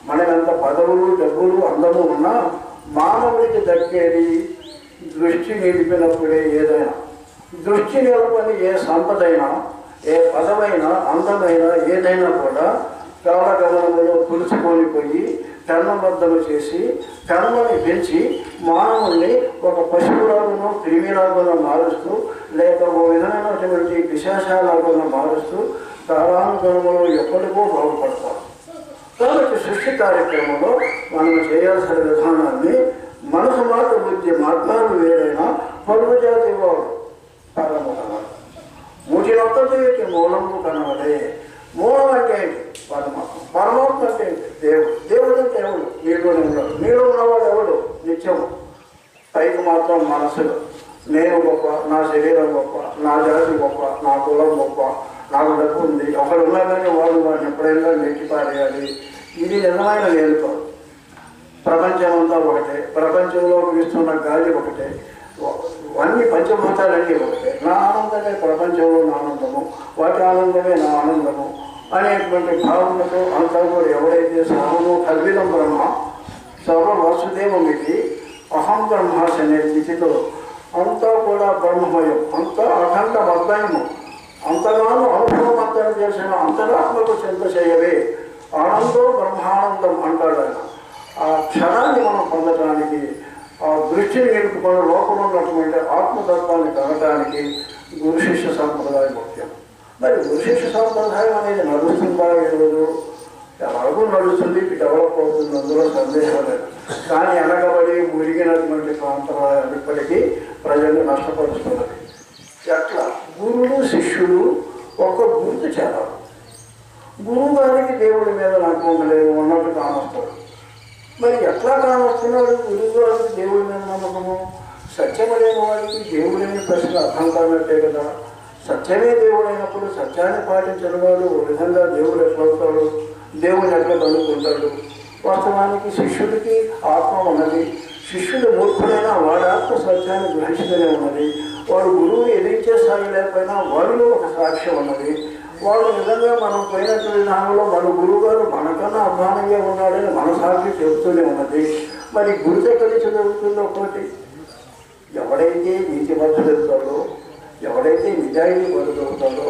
మనకంత పదవులు డబ్బులు అందము ఉన్నా, మానవుడికి దక్కేది దృష్టి నిలిపినప్పుడే. ఏదైనా దృష్టి నిలపని ఏ సంపదైనా, ఏ పదమైనా, అందమైనా ఏదైనా కూడా కాలగమనంలో తులుచుకొని కర్మబద్ధము చేసి కర్మని పెంచి మానవుల్ని ఒక పశువులాగునో క్రిమిలాగునో మారుస్తూ, లేక ఓ విధమైనటువంటి విశేషాలాగునో మారుస్తూ కాలానుగుణంలో ఎప్పటికో బాగుపడతారు. కాబట్టి సృష్టి కార్యక్రమంలో మనం చేయాల్సిన విధానాన్ని మనసు మాట బుద్ధి మార్గాలు వేరైనా పలువు జాతి వాడు పరమూలము మూటినొక్కటి మూలము కనవడే. మూలం అంటే ఏంటి? పరమాత్మ. పరమాత్మ అంటే ఏంటి? దేవుడు. దేవుడు అంటే ఎవడు? నీలోనే ఉన్నాడు. నీలో ఉన్నవాడు ఎవడు? నిత్యము. పైకి మాత్రం మనసులు నేను గొప్ప, నా శరీరం గొప్ప, నా జాతి గొప్ప, నా కులం గొప్ప, నాకు డబ్బు ఉంది, ఒకడు ఉన్నా కానీ వాడిని ఎప్పుడైనా నెట్టిపారేయాలి. ఇది నిజమైన లేదు కాదు. ప్రపంచమంతా ఒకటే, ప్రపంచంలో వీస్తున్న గాలి ఒకటే, అన్ని పంచభూతాలన్నీ ఒకటే. నా ఆనందమే ప్రపంచంలో నా ఆనందము, వాటి ఆనందమే నా ఆనందము అనేటువంటి భావనతో అంతా కూడా ఎవరైతే సర్వము కల్విదం బ్రహ్మ సర్వ వాసుదేవమిది అహం బ్రహ్మాసి అనే స్థితితో అంతా కూడా బ్రహ్మమయం, అంతా అఖండ అద్వయము, అంతగానో అనుభవమంతం చేసిన అంతరాత్మకు చింత చేయవే ఆనందో బ్రహ్మానందం అంటాడు ఆయన. ఆ క్షణాన్ని మనం పొందడానికి, ఆ దృష్టిని నిలుపుకొని లోపల ఉన్నటువంటి ఆత్మతత్వాన్ని కలగటానికి గురు శిష్య సాంప్రదాయం ముఖ్యం. మరి గురు శిష్య సాంప్రదాయం అనేది నడుస్తుందా? ఈరోజు ఎలాగూ నడుస్తుంది, డెవలప్ అవుతుంది, అందులో సందేహం లేదు. కానీ వెనకబడి మురిగినటువంటి సాంప్రదాయం ఇప్పటికీ ప్రజలు నష్టపరుస్తున్నది. ఎట్లా? గురువు శిష్యుడు ఒక గుర్తు చేరాలి. గురువు గారికి దేవుడి మీద నమ్మకం లేదు, ఉన్నట్టు కానొస్తాడు. మరి ఎట్లా కానొస్తున్నాడు గురువు గారికి దేవుడి మీద నమ్మకము? సత్యమలేని వాడికి దేవుడైన ప్రశ్న అర్థం కానట్టే కదా. సత్యమే దేవుడైనప్పుడు సత్యాన్ని పాటించిన వాడు ఓ విధంగా దేవుడు ఎట్లవుతాడు, దేవుని ఎట్లా కలుగుతుంటాడు? వాస్తవానికి శిష్యుడికి ఆత్మ ఉన్నది. శిష్యుడు మూర్ఖుడైనా వాడి ఆత్మ సత్యాన్ని గ్రహిస్తూనే ఉన్నది. వాడు గురువు ఎదిరించే స్థాయి లేకపోయినా వాడిలో ఒక సాక్ష్యం ఉన్నది. వాడు నిజంగా మనం పోయినట్టు విధానంలో మన గురువు గారు మనకన్నా అభిమానంగా ఉన్నాడని మన సాక్షి చెబుతూనే ఉన్నది. మరి గురి ఎక్కడి నుంచి జరుగుతుందో ఒకటి, ఎవడైతే నీతిబద్ధుడవుతాడో, ఎవడైతే నిజాయితీ బతుకుతాడో,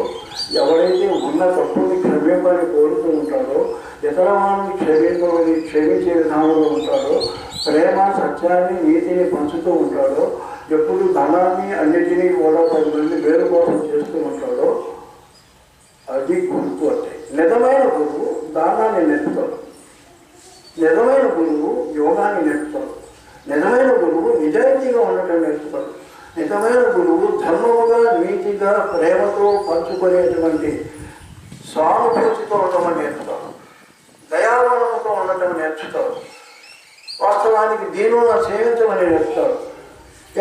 ఎవడైతే ఉన్న తప్పుని క్షమింపని కోరుతూ ఉంటాడో, ఇతర వాళ్ళని క్షమించే విధానంలో ఉంటాడో, ప్రేమ సత్యాన్ని నీతిని పంచుతూ ఉంటాడో, ఎప్పుడు ధనాన్ని అన్నిటినీ కూడా 10 మంది వేరు కోసం చేస్తూ ఉంటాడో, అది గురువు అంటే. నిజమైన గురువు దానాన్ని నేర్పుతాడు, నిజమైన గురువు యోగాన్ని నేర్పుతాడు, నిజమైన గురువు నిజాయితీగా ఉండటం నేర్పుతాడు, నిజమైన గురువు ధర్మముగా నీతిగా ప్రేమతో పంచుకునేటువంటి సానుభూతితో ఉండటం నేర్పుతాడు, దయావరణతో ఉండటం నేర్చుతాడు, వాస్తవానికి దీనులను సేవించమని నేర్పుతాడు,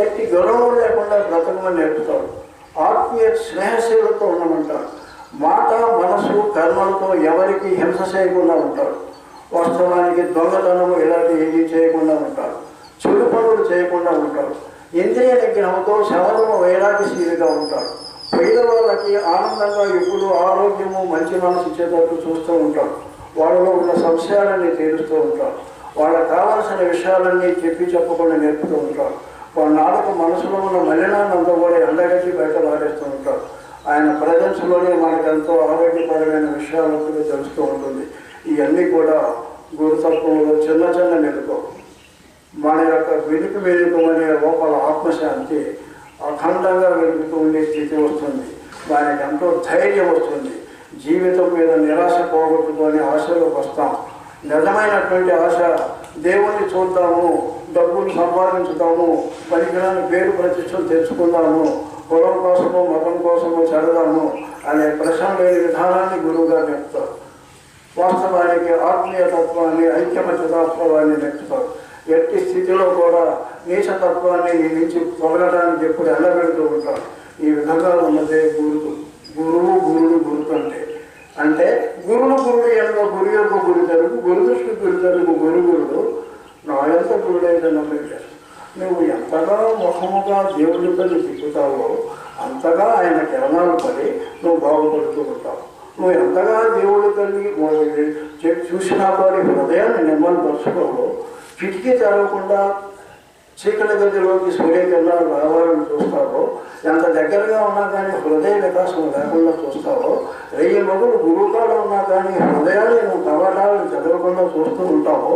ఎట్టి గౌరవం లేకుండా బ్రతకమని నేర్పుతాడు, ఆత్మీయ స్నేహశీలతో ఉండమంటాడు, మాట మనసు కర్మలతో ఎవరికి హింస చేయకుండా ఉంటాడు, వాస్తవానికి దొంగతనము ఇలాంటి ఏది చేయకుండా ఉంటాడు, చెడు పనులు చేయకుండా ఉంటాడు, ఇంద్రియ నిగ్రహంతో శవనము వైరాగ్యశీలిగా ఉంటాడు, పేద వాళ్ళకి ఆనందంగా ఎప్పుడు ఆరోగ్యము మంచి మనసు ఇచ్చేటట్టు చూస్తూ ఉంటాడు, వాళ్ళలో ఉన్న సంశయాలన్నీ తీరుస్తూ ఉంటారు. వాళ్ళకి కావాల్సిన విషయాలన్నీ చెప్పకుండా నేర్పుతూ ఉంటారు. వాళ్ళ నాలుగు మనసులో ఉన్న మలినాన్ని అంతా కూడా ఎండగట్టి బయట పారేస్తూ ఉంటారు. ఆయన ప్రజెన్స్లోనే మనకెంతో ఆరోగ్యపరమైన విషయాలు కూడా తెలుస్తూ ఉంటుంది. ఇవన్నీ కూడా గురుతత్వంలో చిన్న చిన్న మెలుకు మన యొక్క వెనుక అనే లోపల ఆత్మశాంతి అఖండంగా వెలుగుతూ ఉండే స్థితి వస్తుంది. దానికి ఎంతో ధైర్యం వస్తుంది. జీవితం మీద నిరాశ పోగొట్టుకొని ఆశలోకి వస్తాం. నిజమైనటువంటి ఆశ దేవుణ్ణి చూద్దాము, డబ్బులు సంపాదించుతాము, పనికిరాని పేరు ప్రతిష్టలు తెచ్చుకుందాము, కులం కోసమో మతం కోసమో చదదాము అనే ప్రశ్న లేని విధానాన్ని గురువుగారు చెప్తారు. వాస్తవానికి ఆత్మీయతత్వాన్ని, ఐక్యమత్యతత్వాన్ని నెక్కుతారు. ఎట్టి స్థితిలో కూడా నీచతత్వాన్ని నుంచి పొగడటానికి ఎప్పుడు ఎల్లబెడుతూ ఉంటారు. ఈ విధంగా ఉన్నదే గురువు అంటే గురుడు ఎనక గురు యొక్క గురి తరుగు, గురు దృష్టి గురి తరుగు గురువుడు నా ఎంత గురుడైతే నమ్మకం. నువ్వు ఎంతగా ముఖముగా దేవుడి పని తిప్పుతావో అంతగా ఆయన కిరణాలు పడి నువ్వు బాగుపడుతూ ఉంటావు. నువ్వు ఎంతగా దేవుడి తల్లి చూసినా వారి హృదయాన్ని నెమ్మదిపరచుకోవో, కిటికీ తెరవకుండా చీకటి గదిలోకి సూర్యకిరణాలు రావాలని చూస్తావో, ఎంత దగ్గరగా ఉన్నా కానీ హృదయ వికాసం లేకుండా చూస్తావో, 1000 మగులు గురువుకాలు ఉన్నా కానీ హృదయాన్ని నువ్వు కవాటాలను చదవకుండా చూస్తూ ఉంటావో,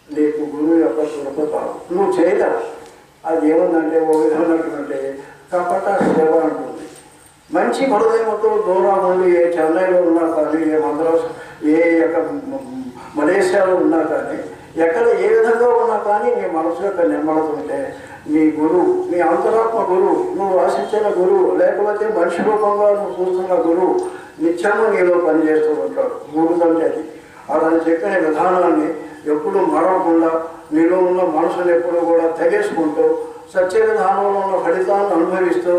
నీకు గురువు యొక్క సులభతావు నువ్వు చేయలేవు. అది ఏముందంటే ఓ విధమైనటువంటి కపట సేవ అంటుంది. మంచి హృదయంతో దూరం ఉండి ఏ చెన్నైలో ఉన్నా కానీ, ఏ మద్రాసు, ఏ యొక్క మలేషియాలో ఉన్నా కానీ, ఎక్కడ ఏ విధంగా ఉన్నా కానీ నీ మనసు యొక్క నిమ్మడుతుంటే నీ గురువు, నీ అంతరాత్మ గురువు, నువ్వు ఆశించిన గురువు, లేకపోతే మనిషి రూపంగా నువ్వు చూస్తున్న గురువు నిత్యము నీలో పనిచేస్తూ ఉంటాడు. గురువు అంటే అది. అతను చెప్పిన విధానాన్ని ఎప్పుడు మరవకుండా నీలో ఉన్న మనసును ఎప్పుడు కూడా తెగేసుకుంటూ సత్య విధానంలో ఉన్న ఫలితాన్ని అనుభవిస్తూ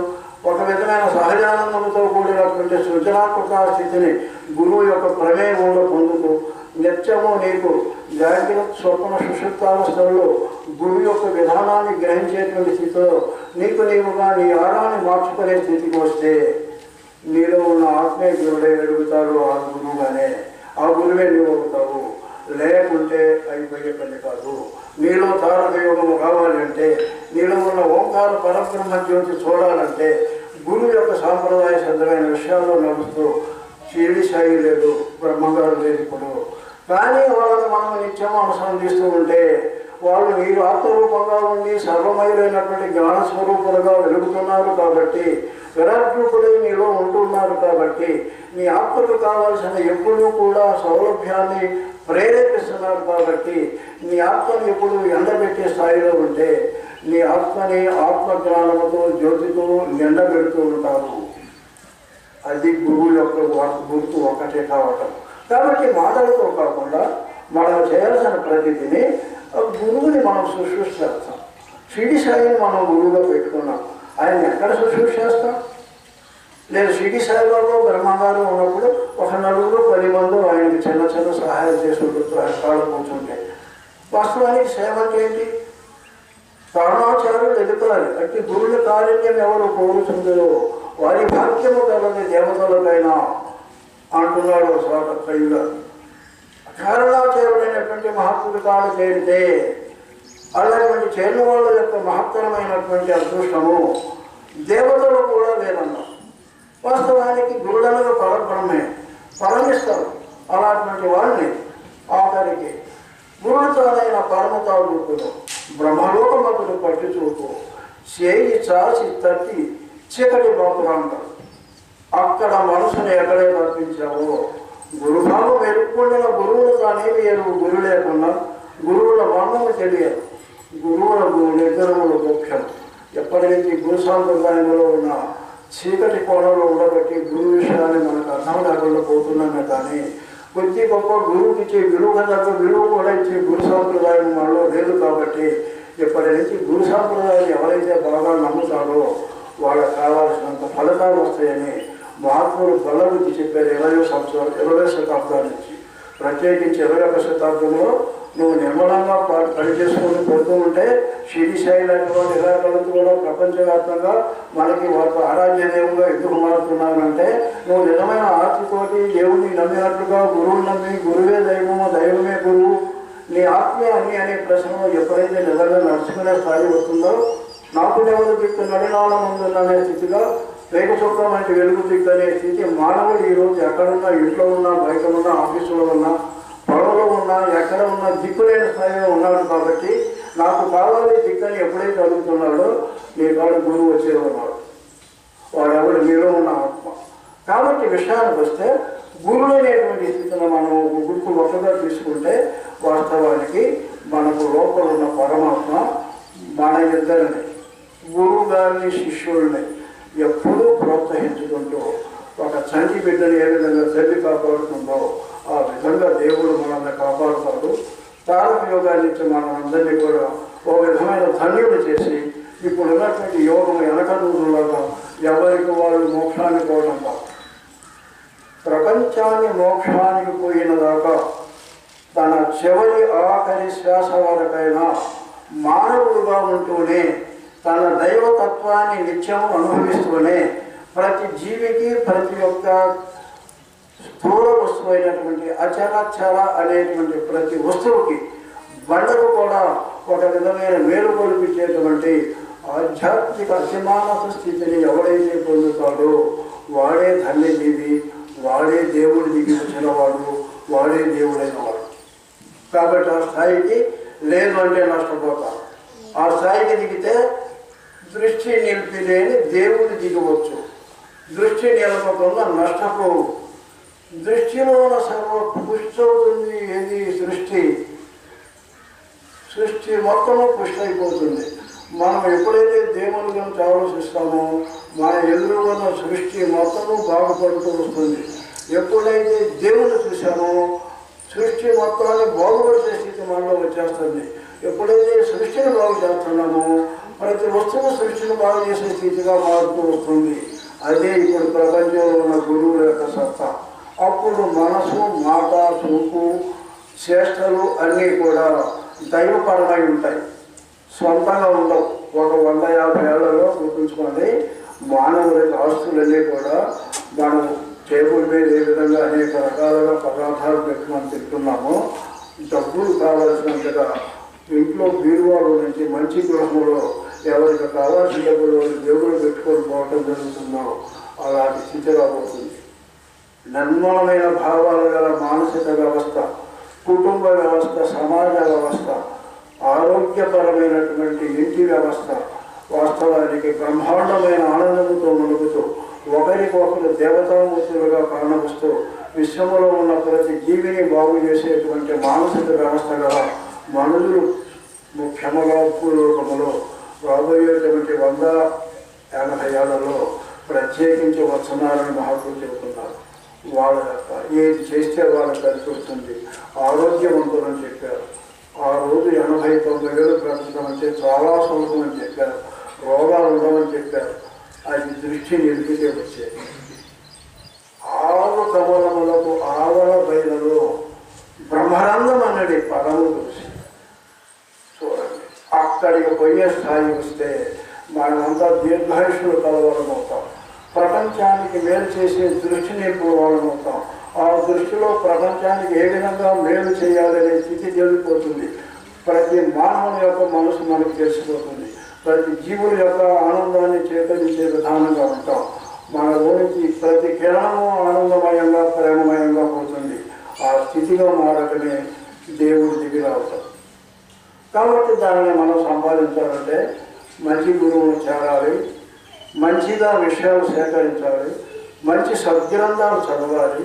ఒక విధమైన సహజానందంతో కూడినటువంటి సృజనాత్మక స్థితిని గురువు యొక్క ప్రమేయంలో పొందుతూ నిత్యము నీకు జాగ్రత్త స్వప్న సుషుప్తావస్థల్లో గురువు యొక్క విధానాన్ని గ్రహించేటువంటి స్థితిలో నీవుగా నీ ఆరాన్ని మార్చుకునే స్థితికి వస్తే నీలో ఉన్న ఆత్మీయ గురుడే వెలుగుతాడు. ఆ గురువుగానే ఆ గురువే నీవు అవుతావు. లేకుంటే అయిపోయే పని కాదు. నీలో తారక యోగము కావాలంటే, నీలో ఉన్న ఓంకార పరబ్రహ్మ జ్యోతి చూడాలంటే గురువు యొక్క సాంప్రదాయ సిద్ధమైన విషయాల్లో నడుస్తూ శిరిడి సాయి లేదు, బ్రహ్మగారు లేదు ఇప్పుడు. కానీ వాళ్ళని మనం నిత్యం అనుసంధిస్తూ ఉంటే వాళ్ళు మీరు ఆత్మరూపంగా ఉండి సర్వమయులైనటువంటి జ్ఞానస్వరూపులుగా వెలుగుతున్నారు కాబట్టి, విరాట్రూపులై నీలో ఉంటున్నారు కాబట్టి, నీ ఆత్మకు కావాల్సిన ఎప్పుడూ కూడా సౌలభ్యాన్ని ప్రేరేపిస్తున్నారు కాబట్టి, నీ ఆత్మని ఎప్పుడు ఎండబెట్టే స్థాయిలో ఉంటే నీ ఆత్మని ఆత్మజ్ఞానముతో జ్యోతితో నిండబెడుతూ ఉంటారు. అది గురువు యొక్క గుర్తు ఒకటే కావటం. కాబట్టి మాటలతో కాకుండా మనం చేయాల్సిన ప్రతిదిని గురువుని మనం శుశ్రూష చేస్తాం. షిరిడి సాయిని మనం గురువుగా పెట్టుకున్నాం. ఆయన ఎక్కడ శుశ్రూష చేస్తాం? లేదు షిరిడి సాయిబాబు బ్రహ్మగారు ఉన్నప్పుడు ఒక 9-10 మంది ఆయనకి చిన్న చిన్న సహాయం చేసుకుంటూ ఆయన కాళ్ళు కూర్చుంటే, వాస్తవానికి సేవ అంటే ఏంటి? కారణాచార్యులు ఎదుగుతారు. అంటే గురువుల కారుణ్యం ఎవరు కోరుతుందో వారి భాగ్యము కలని దేవతలకైనా అంటున్నాడు స్వాతంత్రయుడు. కారణాచార్యుడైనటువంటి మహాత్ముడి కాళ్ళు చేరితే అలాంటి చేరిన వాళ్ళ యొక్క మహత్తరమైనటువంటి అదృష్టము దేవతలు కూడా లేదన్నారు. వాస్తవానికి గురుడనగా పరబ్రహ్మే పరమిస్తారు. అలాంటి వాళ్ళని ఆఖరికి గురుడుతోనైన పరమతాడుకును బ్రహ్మలోకమతుడు పట్టి చూపు చేయి చాచి తట్టి చీకటి బాపురాంటారు. అక్కడ మనసుని ఎక్కడే తప్పించావో గురుభావం వెలుక్కుండిన గురువులు తానేమి ఎరువు గురు లేకుండా గురువుల వర్ణము తెలియదు. గురువుల నిగ్రహములు ముఖ్యం. ఎప్పటి నుంచి గురు సాంప్రదాయంలో ఉన్న చీకటి కోణంలో ఉండబట్టి గురువు విషయాన్ని మనకు అర్థం కాకుండా పోతున్నామే. కానీ కొద్ది గొప్ప గురువుకి ఇచ్చే విలువ తగ్గ విలువ కూడా ఇచ్చే గురు సాంప్రదాయం మనలో లేదు. కాబట్టి ఇప్పటి నుంచి గురు సాంప్రదాయాన్ని ఎవరైతే బాగా నమ్ముతారో వాళ్ళకి కావాల్సినంత ఫలితాలు వస్తాయని మహాత్ములు బల్లబుద్ధి చెప్పారు. 20వ శతాబ్దం నుంచి ప్రత్యేకించి 21వ శతాబ్దంలో నువ్వు నిర్మలంగా పని చేసుకొని పోతూ ఉంటే శ్రీశైలి లాంటి వాళ్ళు ఇలా కలుగుతూ కూడా ప్రపంచవ్యాప్తంగా మనకి వారికి ఆరాధ్య దేవుడుగా ఎందుకు మారుతున్నానంటే నువ్వు నిజమైన ఆర్తితోటి దేవుడిని నమ్మినట్లుగా గురువుని నమ్మి గురువే దైవము దైవమే గురువు నీ ఆత్మీయ అన్ని అనే ప్రశ్నలో ఎప్పుడైతే నిజంగా నడుచుకునే స్థాయి వస్తుందో నాకు దేవుడు దిక్కు నడినాల ముందున్ననే స్థితిగా రేపు చుక్క వంటి వెలుగు దిక్కు అనే స్థితి మానవుడు ఈరోజు ఎక్కడున్నా ఇంట్లో ఉన్నా బయట ఉన్నా ఆఫీసులో ఉన్నా పొలంలో ఉన్నా ఎక్కడ ఉన్నా దిక్కులేని స్థాయిలో ఉన్నాడు కాబట్టి నాకు కావాలి దిక్కని ఎప్పుడైతే అడుగుతున్నాడో నీ కాడు గురువు వచ్చే ఉన్నాడు వాడు ఎవడు మీలో ఉన్న ఆత్మ కాబట్టి విషయానికి వస్తే గురువు అనేటువంటి స్థితిని మనం గుర్తు ఒక్కగా తీసుకుంటే వాస్తవానికి మనకు లోపల ఉన్న పరమాత్మ మన ఇద్దరిని గురువు గారిని శిష్యుల్ని ఎప్పుడూ ప్రోత్సహించుకుంటూ ఒక చంటి బిడ్డని ఏ విధంగా తల్లి కాపాడుతుందో ఆ విధంగా దేవుడు మనల్ని కాపాడుతాడు. తారక యోగాన్ని ఇచ్చి మనందరినీ కూడా ఓ విధమైన ధన్యులు చేసి ఇప్పుడు ఉన్నటువంటి యోగం వెనక రోజుల్లాగా ఎవరికి వాళ్ళు మోక్షానికి పోవడం కాదు. ప్రపంచాన్ని మోక్షానికి పోయిన దాకా తన చివరి ఆఖరి శ్వాస వరకైనా మానవుడుగా ఉంటూనే తన దైవతత్వాన్ని నిత్యం అనుభవిస్తూనే ప్రతి జీవికి ప్రతి ఒక్క స్థూల వస్తువు అయినటువంటి అచరాచర అనేటువంటి ప్రతి వస్తువుకి బండకు కూడా ఒక విధమైన మేలు కొలిపించేటువంటి ఆధ్యాత్మిక అతిమానస స్థితిని ఎవడైతే పొందుతాడో వాడే ధన్యజీవి, వాడే దేవుడు దిగి వచ్చినవాడు, వాడే దేవుడైన వాడు. కాబట్టి ఆ స్థాయికి లేదు అంటే నష్టపోతారు. ఆ స్థాయికి దిగితే దృష్టి నిలిపిలేని దేవుడు దిగవచ్చు, దృష్టి నిలపకుండా నష్టపోవు. దృష్టిలోన సర్వ పుష్టవుతుంది. ఏది సృష్టి మొత్తము పుష్టైపోతుంది. మనం ఎప్పుడైతే దేవుని గురించి ఆలోచిస్తామో మన ఎదురున్న సృష్టి మొత్తము బాగుపడుతూ వస్తుంది. ఎప్పుడైతే దేవుని చూసామో సృష్టి మొత్తాన్ని బాగుపరిచే స్థితి మనలో వచ్చేస్తుంది. ఎప్పుడైతే సృష్టిని బాగు చేస్తున్నామో ప్రతి వస్తువు సృష్టిని బాగు చేసే స్థితిగా మారుతూ వస్తుంది. అదే ఇప్పుడు ప్రపంచంలో ఉన్న గురువుల యొక్క సత్తా. అప్పుడు మనసు, మాట, చూపు, చేష్టలు అన్నీ కూడా దైవపరమై ఉంటాయి, సొంతంగా ఉండవు. ఒక 150 ఏళ్లలో గుర్తుంచుకోండి, మానవులకి ఆస్తులన్నీ కూడా మనం టేబుల్ మీద ఏ విధంగా అనేక రకాలుగా పదార్థాలు పెట్టి మనం తింటున్నామో డబ్బులు కావాల్సినంతగా ఇంట్లో బీరువాడు నుంచి మంచి గృహంలో ఎవరికి కావాల్సిన డబ్బులు దేవుడు పెట్టుకొని పోవటం జరుగుతుందో అలాంటి స్థితి రాబోతుంది. నిర్మలమైన భావాలు గల మానసిక వ్యవస్థ, కుటుంబ వ్యవస్థ, సమాజ వ్యవస్థ, ఆరోగ్యపరమైనటువంటి ఇంటి వ్యవస్థ వాస్తవానికి బ్రహ్మాండమైన ఆనందంతో మునుగుతూ ఒకరికొకరు దేవతామూర్తులుగా కారణమిస్తూ విశ్వంలో ఉన్న ప్రతి జీవిని బాగు చేసేటువంటి మానసిక వ్యవస్థ గల మనుషులు ముఖ్యముగా పూర్వకములో రాబోయేటువంటి 180 ఏళ్లలో ప్రత్యేకించి వస్తున్నారని మహాత్ములు చెబుతున్నారు. వాళ్ళ యొక్క ఏది చేస్తే వాళ్ళకి కలిసి వస్తుంది, ఆరోగ్యవంతులని చెప్పారు. ఆ రోజు 80-90 ఏళ్ళు బ్రతకడం అంటే చాలా సులభం అని చెప్పారు. రోగాలు ఉండవని చెప్పారు. అది దృష్టి నిలిపితే వచ్చేది. ఆరు కమలములకు ఆవల బయలలో బ్రహ్మానందం అన్నది పదము చూసి చూడండి. అక్కడికి పోయే స్థాయి వస్తే మనమంతా దీర్ఘాయుషులు కలవాలమవుతాం. ప్రపంచానికి మేలు చేసే దృష్టి నిలుపుకోవాలమవుతాం. ఆ దృష్టిలో ప్రపంచానికి ఏ విధంగా మేలు చేయాలనే స్థితి తెలిసిపోతుంది. ప్రతి మానవుని యొక్క మనసు మనకు తెలిసిపోతుంది. ప్రతి జీవుల యొక్క ఆనందాన్ని చేకరించే విధానంగా ఉంటాం. మన గురించి ప్రతి కిరణము ఆనందమయంగా ప్రేమమయంగా పోతుంది. ఆ స్థితిలో మారకనే దేవుడు దిగి రావుతాం. కాబట్టి దానిని మనం సంపాదించాలంటే మంచి గురువును చేరాలి, మంచిగా విషయాలు సేకరించాలి, మంచి సద్గ్రంథాలు చదవాలి,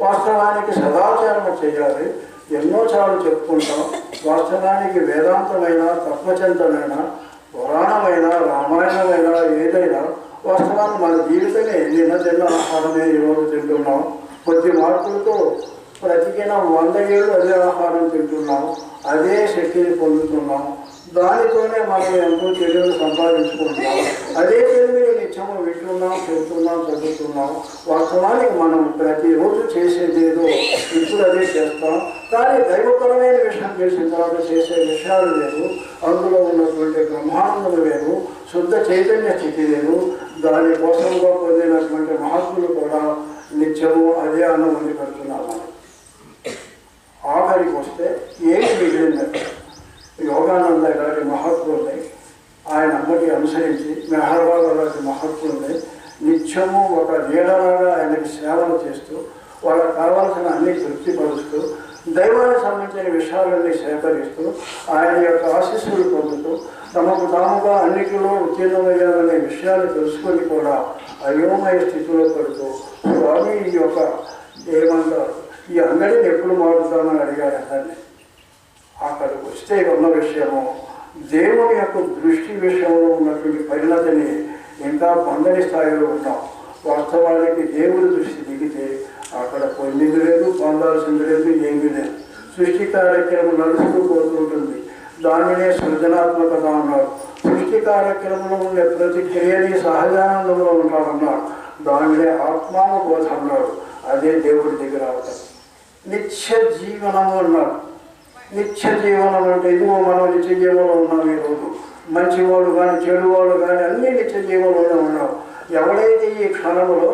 వాస్తవానికి సదాచరణ చేయాలి. ఎన్నోసార్లు చెప్పుకుంటాం. వాస్తవానికి వేదాంతమైన, తత్వచింతనైనా, పురాణమైన, రామాయణమైనా ఏదైనా వాస్తవానికి మన జీవితమే నిన్న తిన్న ఆహారమే ఈరోజు తింటున్నాం. కొద్ది మార్పులతో ప్రతికిన 100 ఏళ్ళు అదే ఆహారం తింటున్నాం, అదే శక్తిని పొందుతున్నాం. దానితోనే మనం ఎంతో తెలివిని సంపాదించుకుంటున్నాం. అదే తెలివిని నిత్యం ఉపదేశము వింటున్నాం, చెబుతున్నాం, చదువుతున్నాం. వాస్తవానికి మనం ప్రతిరోజు చేసేది ఏదో ఇప్పుడు అదే చేస్తాం. కానీ దైవపరమైన విషయం చేసిన తర్వాత చేసే విషయాలు వేరు, అందులో ఉన్నటువంటి బ్రహ్మానందం వేరు, శుద్ధ చైతన్య స్థితి వేరు. దానికోసంగా పొందినటువంటి మహాత్ములు కూడా నిత్యము అదే ఆనందం పెడుతున్నారు. మనం ఆఖరికి వస్తే ఏమి మిగిలిందంటే యోగానంద గారి మహాత్ముల్ని ఆయన అమ్మటి అనుసరించి మెహర్బాబు గారి మహాత్ముల్ని నిత్యము ఒక నీడలాగా ఆయనకి సేవలు చేస్తూ వాళ్ళకి కావాల్సిన అన్ని తృప్తిపరుస్తూ దైవానికి సంబంధించిన విషయాలన్నీ సేకరిస్తూ ఆయన యొక్క ఆశీస్సులు పొందుతూ తమకు తాముగా అన్నిటిలో ఉత్తీర్ణమయ్యాలనే విషయాన్ని తెలుసుకొని కూడా అయోమయ స్థితిలో పడుతూ స్వామి ఈ యొక్క ఏమంటారు ఈ అంగడిని ఎప్పుడు మారుతామని అడిగారు అందరినీ. అక్కడికి వస్తే ఉన్న విషయము దేవుని యొక్క దృష్టి విషయంలో ఉన్నటువంటి పరిణతిని ఇంకా పొందని స్థాయిలో ఉన్నాం. వాస్తవానికి దేవుడి దృష్టి దిగితే అక్కడ పొందింది లేదు, పొందాల్సింది లేదు, ఏమీ లేదు. సృష్టి కార్యక్రమం నడుస్తూ పోతుంటుంది. దానినే సృజనాత్మకత అన్నాడు. సృష్టి కార్యక్రమంలో ఉండే ప్రతి క్రియని సహజానందంలో ఉంటాడన్నాడు. దానినే ఆత్మానుబోధ అన్నాడు. అదే దేవుడి దగ్గర అవుతాడు. నిత్య జీవనము అన్నాడు. నిత్య జీవనం అంటే ఇదిగో మనం నిత్య జీవనంలో ఉన్నాం. ఈరోజు మంచివాడు కానీ చెడువాడు కానీ అన్ని నిత్య జీవనంలో ఉన్నాం. ఎవడైతే ఈ క్షణంలో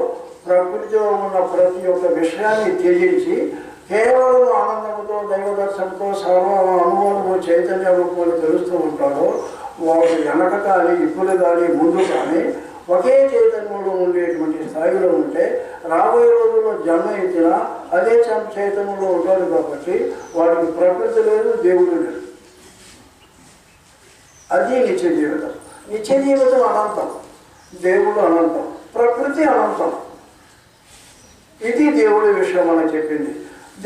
ప్రకృతిలో ఉన్న ప్రతి ఒక్క విషయాన్ని త్యజించి కేవలం ఆనందంతో దైవదర్శనంతో సర్వ అనుభవము చైతన్య రూపంలో తెలుస్తూ ఉంటాడో వాడు వెనక కానీ ఇప్పుడు కానీ ముందు కానీ ఒకే చైతన్యంలో ఉండేటువంటి స్థాయిలో ఉంటే రాబోయే రోజుల్లో జన్మ ఇచ్చినా అదే చైతన్యంలో ఉంటాడు. కాబట్టి వాడికి ప్రకృతి లేదు, దేవుడు లేదు. అది నిత్య జీవితం. నిత్య జీవితం అనంతం, దేవుడు అనంతం, ప్రకృతి అనంతం. ఇది దేవుడి విషయం మనం చెప్పింది.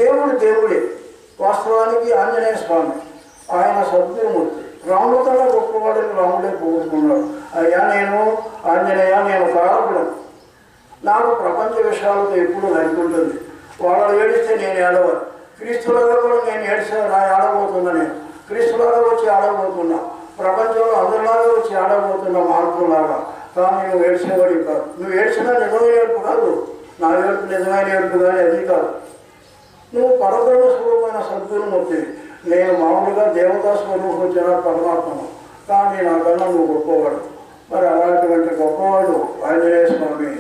దేవుడు దేవుడే. వాస్తవానికి ఆంజనేయ స్వామి ఆయన సద్గురుమూర్తి. రాముడు కన్నా గొప్పవాడిని రాముడే పోగొట్టుకున్నాడు. అయ్యా నేను ఆంజనేయ నేను కారకుడు, నాకు ప్రపంచ విషయాలతో ఎప్పుడు నడుపుంటుంది. వాళ్ళు ఏడిస్తే నేను ఏడవాలి. క్రీస్తులాగా కూడా నేను ఏడిస్తే నా ఆడబోతున్నా. నేను క్రీస్తులాగా వచ్చి ఆడబోతున్నా. ప్రపంచంలో అందరిలాగా వచ్చి ఆడబోతున్నా మహాత్ములాగా. కానీ నువ్వు ఏడ్చేవాడి కాదు. నువ్వు ఏడ్చినా నిజమైన ఏడుపు కాదు, నా ఏడుపు నిజమైన ఏడుపు కానీ అది కాదు. నువ్వు పరబ్రహ్మ స్వరూపమైన సద్గురుమూర్తివి. నేను మామూలుగా దేవతా స్వరూపం వచ్చిన పరమాత్మను, కానీ నాకన్నా నువ్వు గొప్పవాడు. మరి అలాంటి గొప్పవాడు ఆంజనేయ స్వామి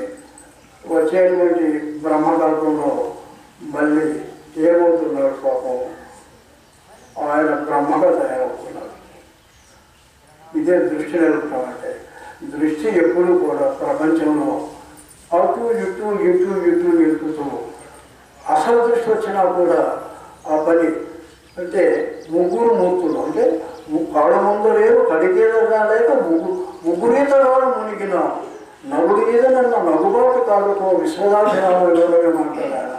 వచ్చేటువంటి బ్రహ్మకల్పంలో మళ్ళీ ఏమవుతున్నాడు పాపం, ఆయన బ్రహ్మగా తయారవుతున్నాడు. ఇదే దృష్టి నిలుపుతాం. అంటే దృష్టి ఎప్పుడు కూడా ప్రపంచంలో అటు ఇటు ఇటు ఇటు నిలుపుతూ అసలు దృష్టి వచ్చినా కూడా ఆ పని అంటే ముగ్గురు మూర్తులు అంటే కాళ్ళ ముందు లేవు, కడిగేదగా లేక ముగ్గురీత వాడు మునిగిన నలుగు ఈదనన్న నగుబాటు కాదుకో విశ్వనాథనామం మాట్లాడారు.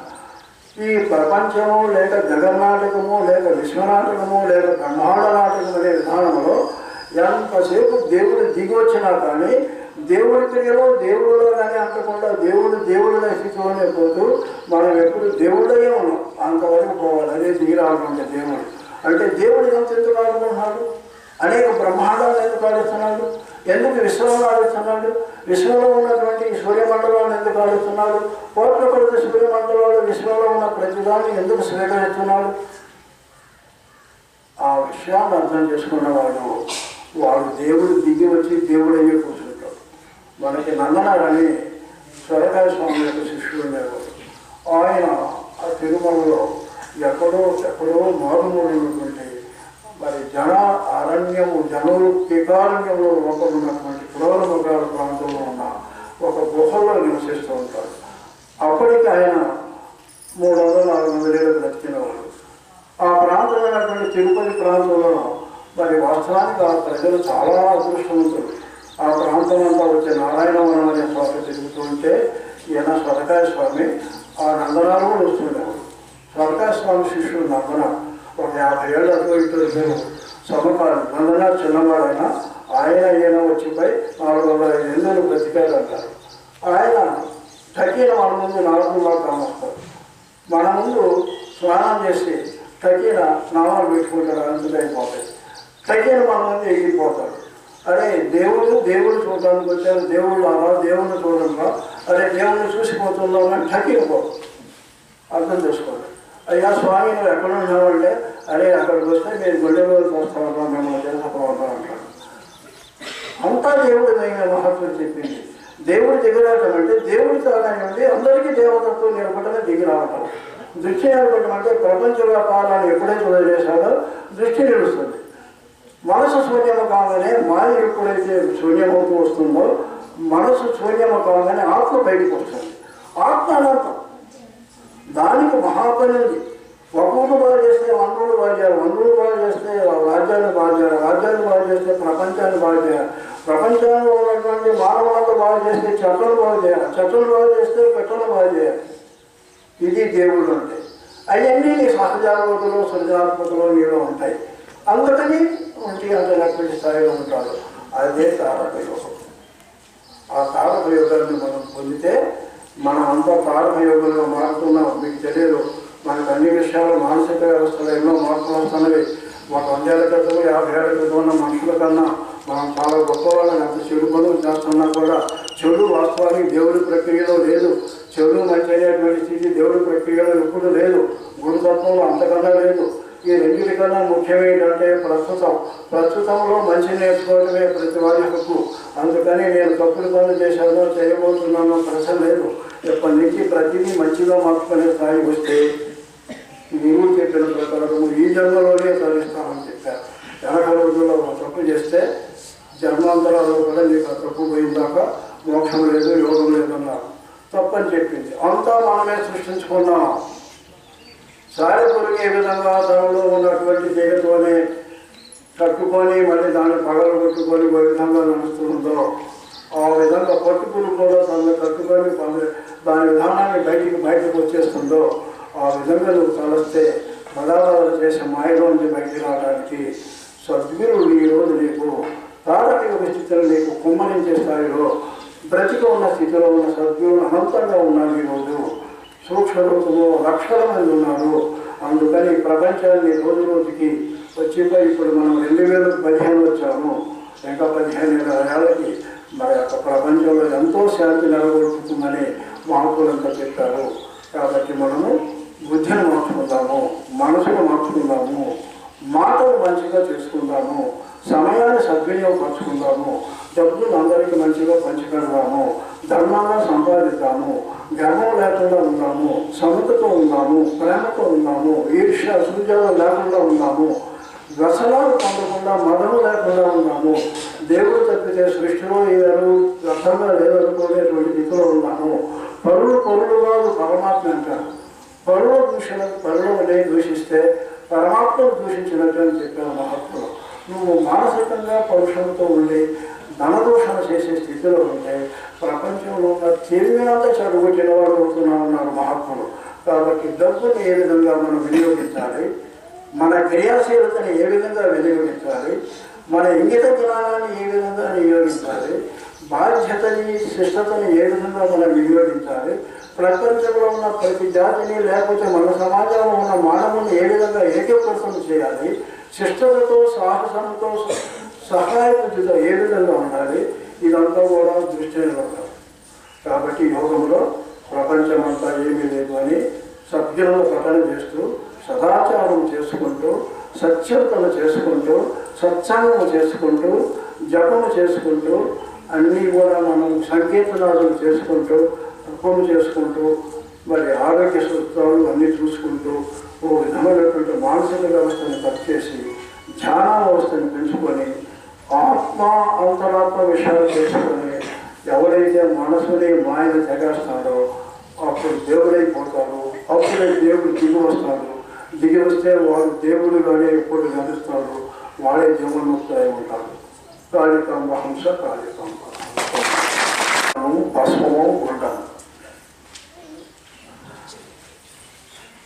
ఈ ప్రపంచము లేక జగన్నాటకము లేక విశ్వనాటకము లేక బ్రహ్మాండ నాటకం అనే విధానంలో ఎంతసేపు దేవుడు దిగి వచ్చినా కానీ దేవుడి క్రియలో దేవుడిలో కానీ అంటకుండా దేవుడి స్థితిలోనే పోతూ మనం ఎప్పుడు దేవుడనే ఉన్నాం. అంతవరకు పోవాలి. అదే దిగిరాకుంటే దేవుడు అంటే దేవుడు ఎందుకు ఆడుకుంటున్నాడు? అనేక బ్రహ్మాండాలను ఎందుకు ఆడుతున్నాడు? ఎందుకు విశ్వంలో ఆడుతున్నాడు? విశ్వంలో ఉన్నటువంటి సూర్యమండలాలను ఎందుకు ఆడుతున్నాడు? కోట్ల కొద్ది సూర్యమండలాలు విశ్వంలో ఉన్న ప్రతిదాన్ని ఎందుకు స్వీకరిస్తున్నాడు? ఆ విషయాన్ని అర్థం చేసుకున్నవాడు వాడు దేవుడు దిగి వచ్చి దేవుడు అయ్యే కూర్చుంటాడు. మనకి నందనారని సొరకాయ స్వామి యొక్క శిష్యుడు ఉండేవాడు. ఆయన ఆ తిరుమలలో ఎక్కడో మారుమూలైనటువంటి మరి జనులు కేకారణ్యంలో లోపలున్నటువంటి పురోగమకాల ప్రాంతంలో ఉన్న ఒక గుహలో నివసిస్తూ ఉంటాడు. అప్పటికి ఆయన 300-400 ఏళ్ళు బ్రతికినవాడు. ఆ ప్రాంతమైనటువంటి తిరుపతి ప్రాంతంలో మరి వాస్తవానికి ఆ ప్రజలు చాలా అదృష్టవంతులు. ఆ ప్రాంతం అంతా వచ్చే నారాయణవనం అనే స్వామి తిరుగుతూ ఉంటే ఈయన సొరకాయ స్వామి ఆ నందనాలు కూడా వస్తుండేవాడు. సొరకాయ స్వామి శిష్యుడు నందన ఒక 50 ఏళ్ళు అటు ఇటు సమకాలం. నందన చిన్నవాడైనా ఈయన వచ్చిపై 405 ఏళ్ళు బ్రతికారంటారు. ఆయన తగ్గిన మన ముందు నాలుగులా కామొస్తాడు. మన ముందు స్నానం చేసి తగ్గిన నామాలు పెట్టుకుంటాడు. అంతదైపోతాయి. తగ్గిన మన ముందు ఎగిరిపోతాడు. అరే దేవుడు చూడడానికి వచ్చారు, దేవుళ్ళు అలా దేవుణ్ణి చూడంగా, అరే దేవుణ్ణి చూసిపోతున్నాం అని ఠక్కిపో అర్థం చేసుకోండి. అయ్యా స్వామి నువ్వు ఎక్కడ ఉన్నావంటే, అరే అక్కడికి వస్తే మీరు గుండెలో వస్తామన్నా మిమ్మల్ని తెలుసుకోవద్దాం అంటారు. అంతా దేవుడి దైవ మహత్వం చెప్పింది. దేవుడు దిగిరావటం అంటే దేవుడి తాగానే ఉండి అందరికీ దేవతత్వం నిలబడమే దిగిరావటం. దృష్టి నిలబడటం అంటే ప్రపంచ వ్యాపారాన్ని ఎప్పుడైతే వదిలేశాడో దృష్టి నిలుస్తుంది. మనసు శూన్యము కాగానే మాయ ఎప్పుడైతే శూన్యమవుతూ వస్తుందో, మనసు శూన్యము కాగానే ఆత్మ బయటకు వస్తుంది. ఆత్మ అనంతం, దానికి మహాపని ఉంది. ఒక్కొక్కరు బాగా చేస్తే వనరులు బాగా చేయాలి, వనరులు బాగా చేస్తే రాజ్యాన్ని బాగా చేయాలి, రాజ్యాన్ని బాగా చేస్తే ప్రపంచాన్ని బాగా చేయాలి, ప్రపంచంలో ఉన్నటువంటి మానవులంతా బాగా చేస్తే చెట్లను బాగా చేయాలి, చెట్లను బాగా చేస్తే పెట్టలను బాగా చేయాలి. ఇది దేవుళ్ళు అంటే అవన్నీ నీ సహజాత్మకలో సృజనాత్మకలో నీలో ఉంటాయి. అందుకని ఉంటే అంతటువంటి స్థాయిలో ఉంటాడు. అదే తారక యోగం. ఆ తారక యోగాన్ని మనం పొందితే మనం అంతా తారక యోగంలో మారుతున్నాం. మీకు తెలియదు, మనకు అన్ని విషయాలు మానసిక వ్యవస్థలో ఎన్నో మార్పులు వస్తున్నవి. 100 ఏళ్ల క్రితం 50 ఏళ్ల క్రితం ఉన్న మనుషుల కన్నా మనం చాలా గొప్ప వాళ్ళని అంత చెడు పనులు చేస్తున్నా కూడా చెడు వాస్తవానికి దేవుడి ప్రక్రియలో లేదు. చెడు మంచి అనేటువంటి స్థితి దేవుడి ప్రక్రియలో ఎప్పుడు లేదు. గురుతత్వంలో అంతకన్నా లేదు. ఈ రెండింటికన్నా ముఖ్యమేంటంటే ప్రస్తుతంలో మంచి నేర్చుకోవడమే ప్రతి వారి హక్కు. అందుకని నేను తప్పుడు పనులు చేశానో చేయబోతున్నానో ప్రశ్న లేదు. ఎప్పటి నుంచి ప్రతిదీ మంచిగా మార్చుకునే స్థాయి వస్తే నీవు చెప్పిన ప్రకారము ఈ జన్మలోనే సాధిస్తామని చెప్పారు. 80 రోజుల్లో తప్పు చేస్తే జన్మాంతరాల్లో కూడా నీకు ఆ తప్పు పోయిందాక మోక్షం లేదు, యోగం లేదన్నారు. తప్పని చెప్పింది. అంతా మనమే సృష్టించుకున్నాం. సారెపురుగు ఏ విధంగా తనలో ఉన్నటువంటి జగత్తోనే కట్టుకొని మళ్ళీ దాన్ని పగలు కొట్టుకొని ఏ విధంగా నడుస్తుందో, ఆ విధంగా పట్టుకులు కూడా తనను కట్టుకొని దాని విధానాన్ని బయటకు వచ్చేస్తుందో, ఆ విధంగా నువ్వు తలస్తే పదార్థాలు చేసే మాయలో నుంచి బయటికి రావడానికి సద్గురుడు ఈరోజు నీకు తారక యోగ స్థితిలో నీకు కుమ్మరించే స్థాయిలో బ్రతికి ఉన్న స్థితిలో ఉన్న సద్గురుడు అనంతంగా ఉన్నాడు. ఈరోజు సూక్ష్మ రూపంలో లక్షల మంది ఉన్నారు. అందుకని ప్రపంచాన్ని రోజు రోజుకి వచ్చిపోయి ఇప్పుడు మనం 2015 వచ్చాము. ఇంకా 15 ఏళ్ళకి మరి యొక్క ప్రపంచంలో ఎంతో శాంతి నెలకొల్పుతుందని మహాత్ములంతా చెప్పారు. కాబట్టి మనము బుద్ధిని మార్చుకుందాము, మనసును మార్చుకుందాము, మాటలు మంచిగా చేసుకుందాము, సమయాన్ని సద్వినియోగపరుచుకుందాము, డబ్బులు అందరికీ మంచిగా పంచుకుందాము, ధర్మంగా సంపాదిద్దాము, గర్వం లేకుండా ఉందాము, సమతతో ఉందాము, ప్రేమతో ఉందాము, ఈర్ష్య సూచనలు లేకుండా ఉందాము, వ్యసనాలు పొందకుండా మదము లేకుండా ఉందాము, దేవుడు తప్పితే సృష్టిలో ఏదో వ్యర్థంగా లేదనుకునేటువంటి స్థితిలో ఉన్నాము. పరులు కాదు పరమాత్మ అంటారు. పరువునే దూషిస్తే పరమాత్మను దూషించినట్టు అని చెప్పారు మహాత్ములు. నువ్వు మానసికంగా పరుషంతో ఉండి ధనదూషణ చేసే స్థితిలో ఉంటే ప్రపంచంలో ఉన్న తెలివినంతా చదువుకొచ్చిన వాడు అవుతున్నామన్నారు మహాత్ములు. కాబట్టి డబ్బుని ఏ విధంగా మనం వినియోగించాలి, మన క్రియాశీలతని ఏ విధంగా వినియోగించాలి, మన ఇంగిత జ్ఞానాన్ని ఏ విధంగా వినియోగించాలి, బాధ్యతని శిష్టతని ఏ విధంగా మనం వినియోగించాలి, ప్రపంచంలో ఉన్న ప్రతి జాతిని లేకపోతే మన సమాజంలో ఉన్న మానవుని ఏ విధంగా ఏకీకృతం చేయాలి, శిష్టతతో సాహసంతో సహాయకుడితో ఏ విధంగా ఉండాలి, ఇదంతా కూడా దృష్టిలో ఉండాలి. కాబట్టి యోగంలో ప్రపంచమంతా ఏమీ లేదు అని సద్గుణుల పఠన చేస్తూ సదాచారం చేసుకుంటూ సత్యతను చేసుకుంటూ సత్సంగం చేసుకుంటూ జపము చేసుకుంటూ అన్నీ కూడా మనం సంకీర్తనాలు చేసుకుంటూ తపము చేసుకుంటూ మరి ఆరోగ్య సూత్రాలు అన్నీ చూసుకుంటూ ఓ విధమైనటువంటి మానసిక వ్యవస్థను కట్ చేసి ధ్యాన వ్యవస్థను పెంచుకొని ఆత్మ అంతరాత్మ విషయాలు చేసుకొని ఎవరైతే మనసుని మాయను తెగేస్తాడో అప్పుడు దేవుడైపోతాడు. అప్పుడే దేవుడు దిగి వస్తాడు. దిగి వస్తే వాడు దేవుడుగానే ఎప్పుడు గడుస్తాడు. వాడే జీవన్ముక్తులై ఉంటాడు. కాళికాంబ హంస కాళికాంబ భస్మము ఉంటాను.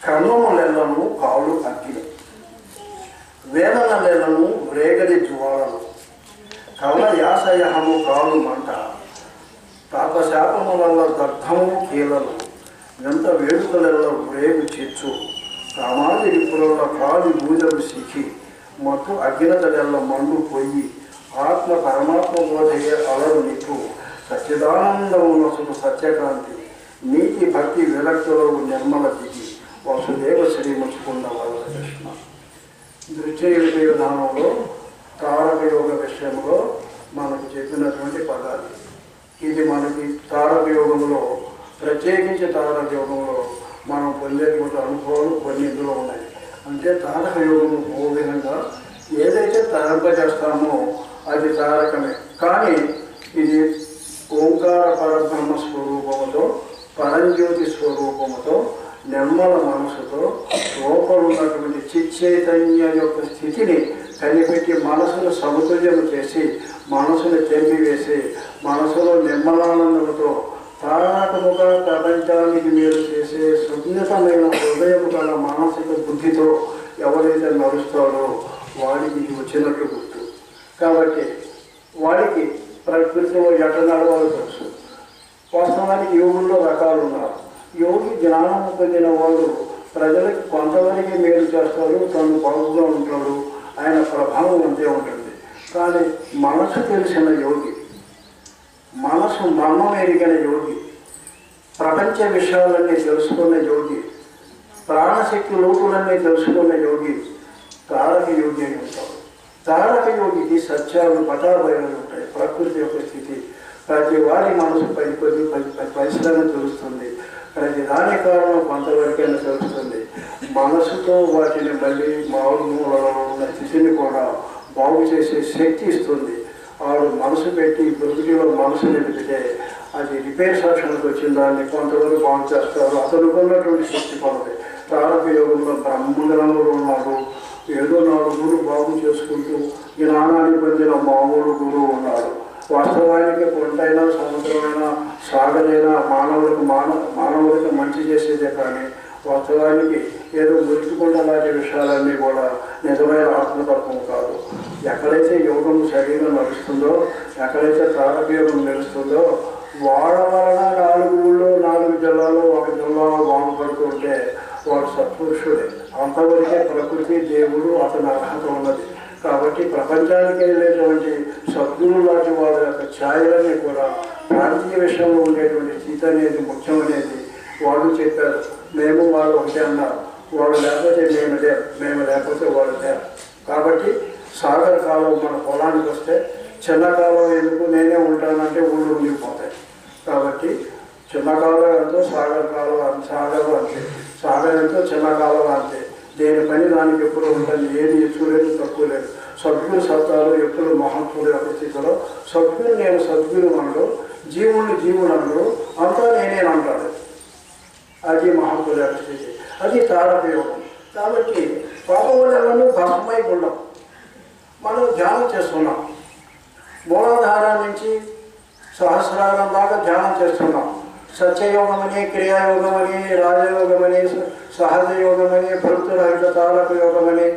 కర్మములెల్లను కావులు అగ్ని, వేదనలెల్లను రేగడి జ్వాలలు, కవల యాసయహము కాలు మంట, తాపశాపము వల్ల దగ్ధము కీలలు, ఎంత వేడుకలలో రేగు చిచ్చు, కామాది విప్పులలో కాలి బూజలు సిఖి, మత్తు అగ్గినతడెల్ల మండు పొయ్యి, ఆత్మ పరమాత్మ బోధయ్యే అలరు నిప్పు సచ్చిదానందమునసుకు సత్యకాంతి నీతి భక్తి విరక్తులు నిర్మల దిగి వసుదేవ శ్రీ ముచ్చుకున్న వరద కృష్ణ. దృశ్యయుగ విధానంలో తారక యోగ విషయంలో మనకు చెప్పినటువంటి పదాలు ఇది. మనకి తారక యోగంలో ప్రత్యేకించి తారక యోగంలో మనం పొందేటువంటి అనుభవాలు కొన్ని ఇందులో ఉన్నాయి. అంటే తారక యోగము ఓ విధంగా ఏదైతే తరింపజేస్తామో అది తారకమే. కానీ ఇది ఓంకార పరబ్రహ్మ స్వరూపముతో పరంజ్యోతి స్వరూపముతో నిర్మల మనసుతో లోపల ఉన్నటువంటి చిచ్చైతన్య యొక్క స్థితిని కనిపెట్టి మనసును సమతుల్యం చేసి మనసును తెంపివేసి మనసులో నిర్మలానందముతో తారాత్మక ప్రపంచానికి మీరు చేసే సున్నితమైన హృదయం గల మానసిక బుద్ధితో ఎవరైతే నడుస్తాడో వాడికి ఇది వచ్చినట్లు గుర్తు. కాబట్టి వాడికి ప్రకృతిలో ఎట్ట నడవాలో తెలుసు. వాస్తవానికి యోగుల్లో రకాలు ఉన్నారు. యోగి జ్ఞానం పొందిన వాళ్ళు ప్రజలకు కొంతవరకు మేలు చేస్తారు, తను బాగుగా ఉంటాడు, ఆయన ప్రభావం అంతే ఉంటుంది. కానీ మనసు తెలిసిన యోగి, మనసు మర్మం ఎరిగిన యోగి, ప్రపంచ విషయాలన్నీ తెలుసుకున్న యోగి, ప్రాణశక్తి లోటులన్నీ తెలుసుకున్న యోగి తారక యోగి అని ఉంటాడు. తారక యోగికి సత్యాలు పటాబయలు ఉంటాయి. ప్రకృతి యొక్క స్థితి ప్రతి వారి మనసు పది పరిశ్రమ తెలుస్తుంది. ప్రతి దాని కారణం కొంతవరకైనా తెలుస్తుంది. మనసుతో వాటిని మళ్ళీ మామూలు మూలలో ఉన్న స్థితిని కూడా బాగు చేసే శక్తి ఇస్తుంది. వాడు మనసు పెట్టి ప్రకృతిలో మనసు నిలిపితే అది రిపేర్ సెక్షన్కి వచ్చిన దాన్ని కొంతవరకు బాగు చేస్తారు. అతనుకున్నటువంటి శక్తి పడదు. తారక యోగంలో బ్రహ్మగ్రంథులు ఉన్నారు. ఏదో 4 గురువు బాగు చేసుకుంటూ జ్ఞానాన్ని పొందిన మామూలు గురువు ఉన్నాడు. వాస్తవానికి కొంతైనా సముద్రమైనా సాగరైనా మానవులకు మంచి చేసేదే. కానీ వాస్తవానికి ఏదో గుర్తుకుండా లాంటి విషయాలన్నీ కూడా నిజమైన ఆత్మతత్వం కాదు. ఎక్కడైతే యోగం శరీరం నడుస్తుందో, ఎక్కడైతే తారక యోగం నడుస్తుందో వాళ్ళ వలన 4 ఊళ్ళో 4 జిల్లాలో 1 జిల్లాలో బాగుపడుతుంటే వాడు సత్పురుషుడే. అంతవరకే ప్రకృతి దేవుడు అతని అర్హత ఉన్నది. కాబట్టి ప్రపంచానికి వెళ్ళేటువంటి సద్గురు లాంటి వాళ్ళ యొక్క ఛాయలన్నీ కూడా ప్రాంతీయ విషయంలో ఉండేటువంటి స్థితి అనేది ముఖ్యమనేది వాళ్ళు చెప్పారు. మేము వాళ్ళు ఒకటే అన్నారు. వాళ్ళు లేకపోతే మేము లేకపోతే వాళ్ళు లేరు. కాబట్టి సాగర కాలం మన పొలానికి వస్తే చిన్న కాలం ఎందుకు నేనే ఉంటానంటే ఊళ్ళు ఉండిపోతాయి. కాబట్టి చిన్న కాలం ఎంతో సాగర కాలం సాగరం అంతే, సాగర్ ఎంతో చిన్న కాలం అంతే. దేని పని దానికి ఎప్పుడు ఉంటుంది. ఏది ఎక్కువ లేదు తక్కువ లేదు. సద్గురు సత్తాలు ఎప్పుడు మహాత్ముడు యొక్క స్థితిలో సద్గురు నేను సద్గురు అనడు, జీవుడు అనడు, అంతా నేనేనంటాడు. అది మహాత్ముడు యొక్క స్థితి. అది తారక యోగం. కాబట్టి పాపములను భస్మై ఉండం. మనం ధ్యానం చేస్తున్నాం. మూలాధారం నుంచి సహస్రారం దాకా ధ్యానం చేస్తున్నాం. సత్యయోగమని, క్రియాయోగమని, రాజయోగమని, సహజ యోగమని, భక్తురహిత తారక యోగమని,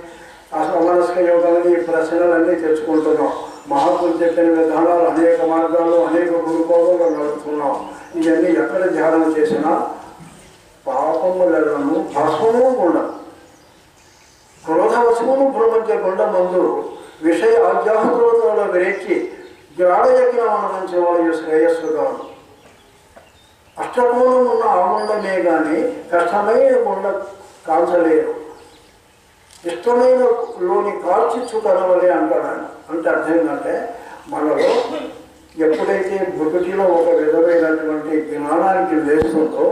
అమనస్క యోగమని ప్రశ్నలన్నీ తెచ్చుకుంటున్నాం. మహాత్ములు చెప్పిన విధానాలు అనేక మార్గాల్లో అనేక గురుకోవలో నడుపుతున్నాం. ఇవన్నీ ఎక్కడ ధ్యానం చేసినా పాపములను భస్మము ఉండదు. క్రోధవశమును భ్రమించకుండా మందు విషయ ఆధ్యాత్మికతలో విరెక్కి గాఢయజ్ఞం అనుభవించిన వాళ్ళు శ్రేయస్సుగాను. అష్టకోణం ఉన్న ఆమండమే కానీ కష్టమైన కొండ కాల్చలేరు. ఇష్టమైన లోని కాల్చిచ్చు కలవలే అంటాడు ఆయన. అంటే అర్థం ఏంటంటే మనలో ఎప్పుడైతే బుద్ధుడిలో ఒక విధమైనటువంటి జ్ఞానానికి లేస్తుందో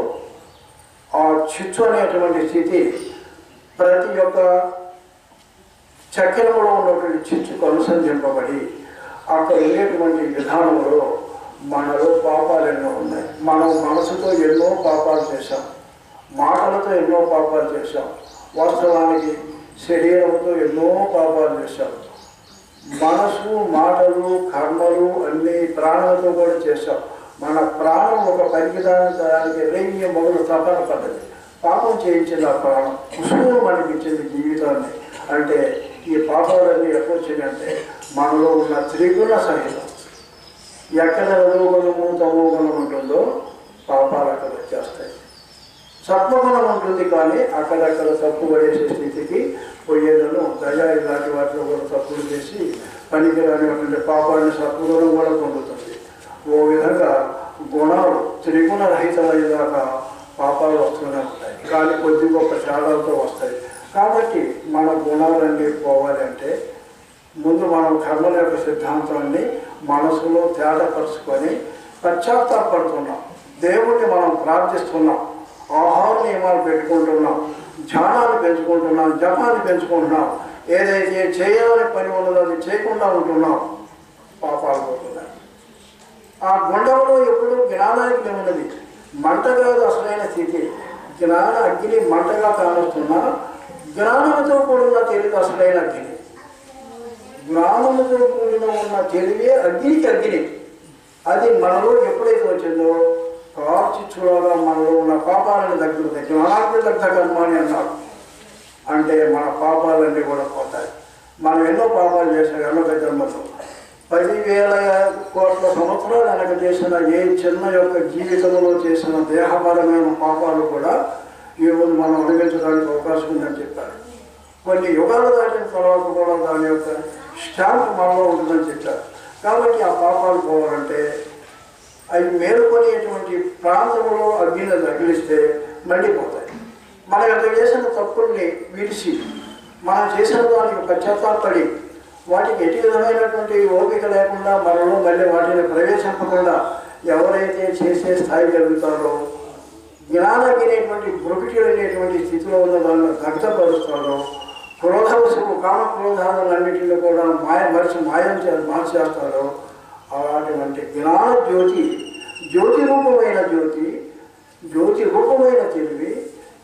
ఆ చిచ్చు అనేటువంటి స్థితి ప్రతి ఒక్క చక్రంలో ఉన్నటువంటి చిచ్చుకు అనుసంధింపబడి అక్కడ వెళ్ళేటువంటి విధానంలో మనలో పాపాలు ఎన్నో ఉన్నాయి. మనం మనసుతో ఎన్నో పాపాలు చేశాం, మాటలతో ఎన్నో పాపాలు చేశాం, వాస్తవానికి శరీరంతో ఎన్నో పాపాలు చేశాం. మనసు, మాటలు, కర్మలు అన్నీ ప్రాణంతో కూడా చేశాం. మన ప్రాణం ఒక పరిగిదానికి రేయి మొదలు తపన పడ్డది. పాపం చేయించింది ఆ ప్రాణం. కుసుము మనకిచ్చింది జీవితాన్ని. అంటే ఈ పాపాలన్నీ ఎప్పుడు వచ్చినాయంటే మనలో ఉన్న త్రిగుణ సహితం. ఎక్కడ రజోగుణము తమోగుణం ఉంటుందో పాపాలు అక్కడ వచ్చేస్తాయి. సత్వగుణం ఉంటుంది కానీ అక్కడక్కడ తప్పు పడేసే స్థితికి పోయేదను దయా ఇలాంటి వాటిలో కూడా తప్పులు చేసి పనికిరానిటువంటి పాపాన్ని సత్వగుణం కూడా పొందుతుంది. ఓ విధంగా గుణాలు త్రిగుణ రహితమయ్యేదాకా పాపాలు వస్తూనే ఉంటాయి, కానీ కొద్ది గొప్ప తేడాలతో వస్తాయి. కాబట్టి మన గుణాలన్నీ పోవాలి అంటే ముందు మనం కర్మల యొక్క సిద్ధాంతాన్ని మనసులో తేటపరుచుకొని పశ్చాత్తాపడుతున్నాం, దేవుణ్ణి మనం ప్రార్థిస్తున్నాం, ఆహార నియమాలు పెట్టుకుంటున్నాం, ధ్యానాన్ని పెంచుకుంటున్నాం, జపాన్ని పెంచుకుంటున్నాం, ఏదైతే చేయాలని పని ఉన్నదో అది చేయకుండా ఉంటున్నాం, పాపాలు పోతున్నాయి. ఆ గుండంలో ఎప్పుడు జ్ఞానానికి ఉన్నది, మంట కాదు అసలైన స్థితి. జ్ఞాన అగ్ని మంటగా కానొస్తున్నా జ్ఞానంతో కూడిన తెలివి అసలైన అగ్ని. జ్ఞానంతో కూడిన ఉన్న తెలివే అగ్నికి అగ్ని. అది మనలో ఎప్పుడైతే వచ్చిందో కార్చిచ్చులాగా మనలో ఉన్న పాపాలని దగ్గర జ్ఞానాగ్ని దగ్ధ కర్మ అని అన్నారు. అంటే మన పాపాలన్నీ కూడా పోతాయి. మనం ఎన్నో పాపాలు చేసాం, ఎన్నో జన్మలు 10,000 కోట్ల సంవత్సరాలు వెనక చేసిన ఏ చిన్న యొక్క జీవితంలో చేసిన దేహపరమైన పాపాలు కూడా ఈరోజు మనం అనుభవించడానికి అవకాశం ఉందని చెప్పారు. కొన్ని యుగాలు దాటిన తర్వాత కూడా దాని యొక్క స్టాంప్ మనలో ఉంటుందని చెప్పారు. కాబట్టి ఆ పాపాలు పోవాలంటే అవి మేలుకొనేటువంటి ప్రాంతంలో అగ్నిని తగిలిస్తే మండిపోతాయి. మనం ఎంత చేసిన తప్పుల్ని విడిచి మనం చేసిన దానికి పశ్చాత్తాపడి వాటికి ఎటు విధమైనటువంటి ఓపిక లేకుండా మనలో మళ్ళీ వాటిని ప్రవేశింపకుండా ఎవరైతే చేసే స్థాయి కలుగుతారో, జ్ఞానగినేటువంటి బ్రొకిటీలు అనేటువంటి స్థితిలో ఉన్న దాన్ని దగ్ధపరుస్తారో, క్రోధవశము కామ క్రోధాలన్నింటినీ కూడా మార్చేస్తారో, అలాంటి జ్ఞాన జ్యోతి, జ్యోతి రూపమైన జ్యోతి, జ్యోతి రూపమైన తెలివి,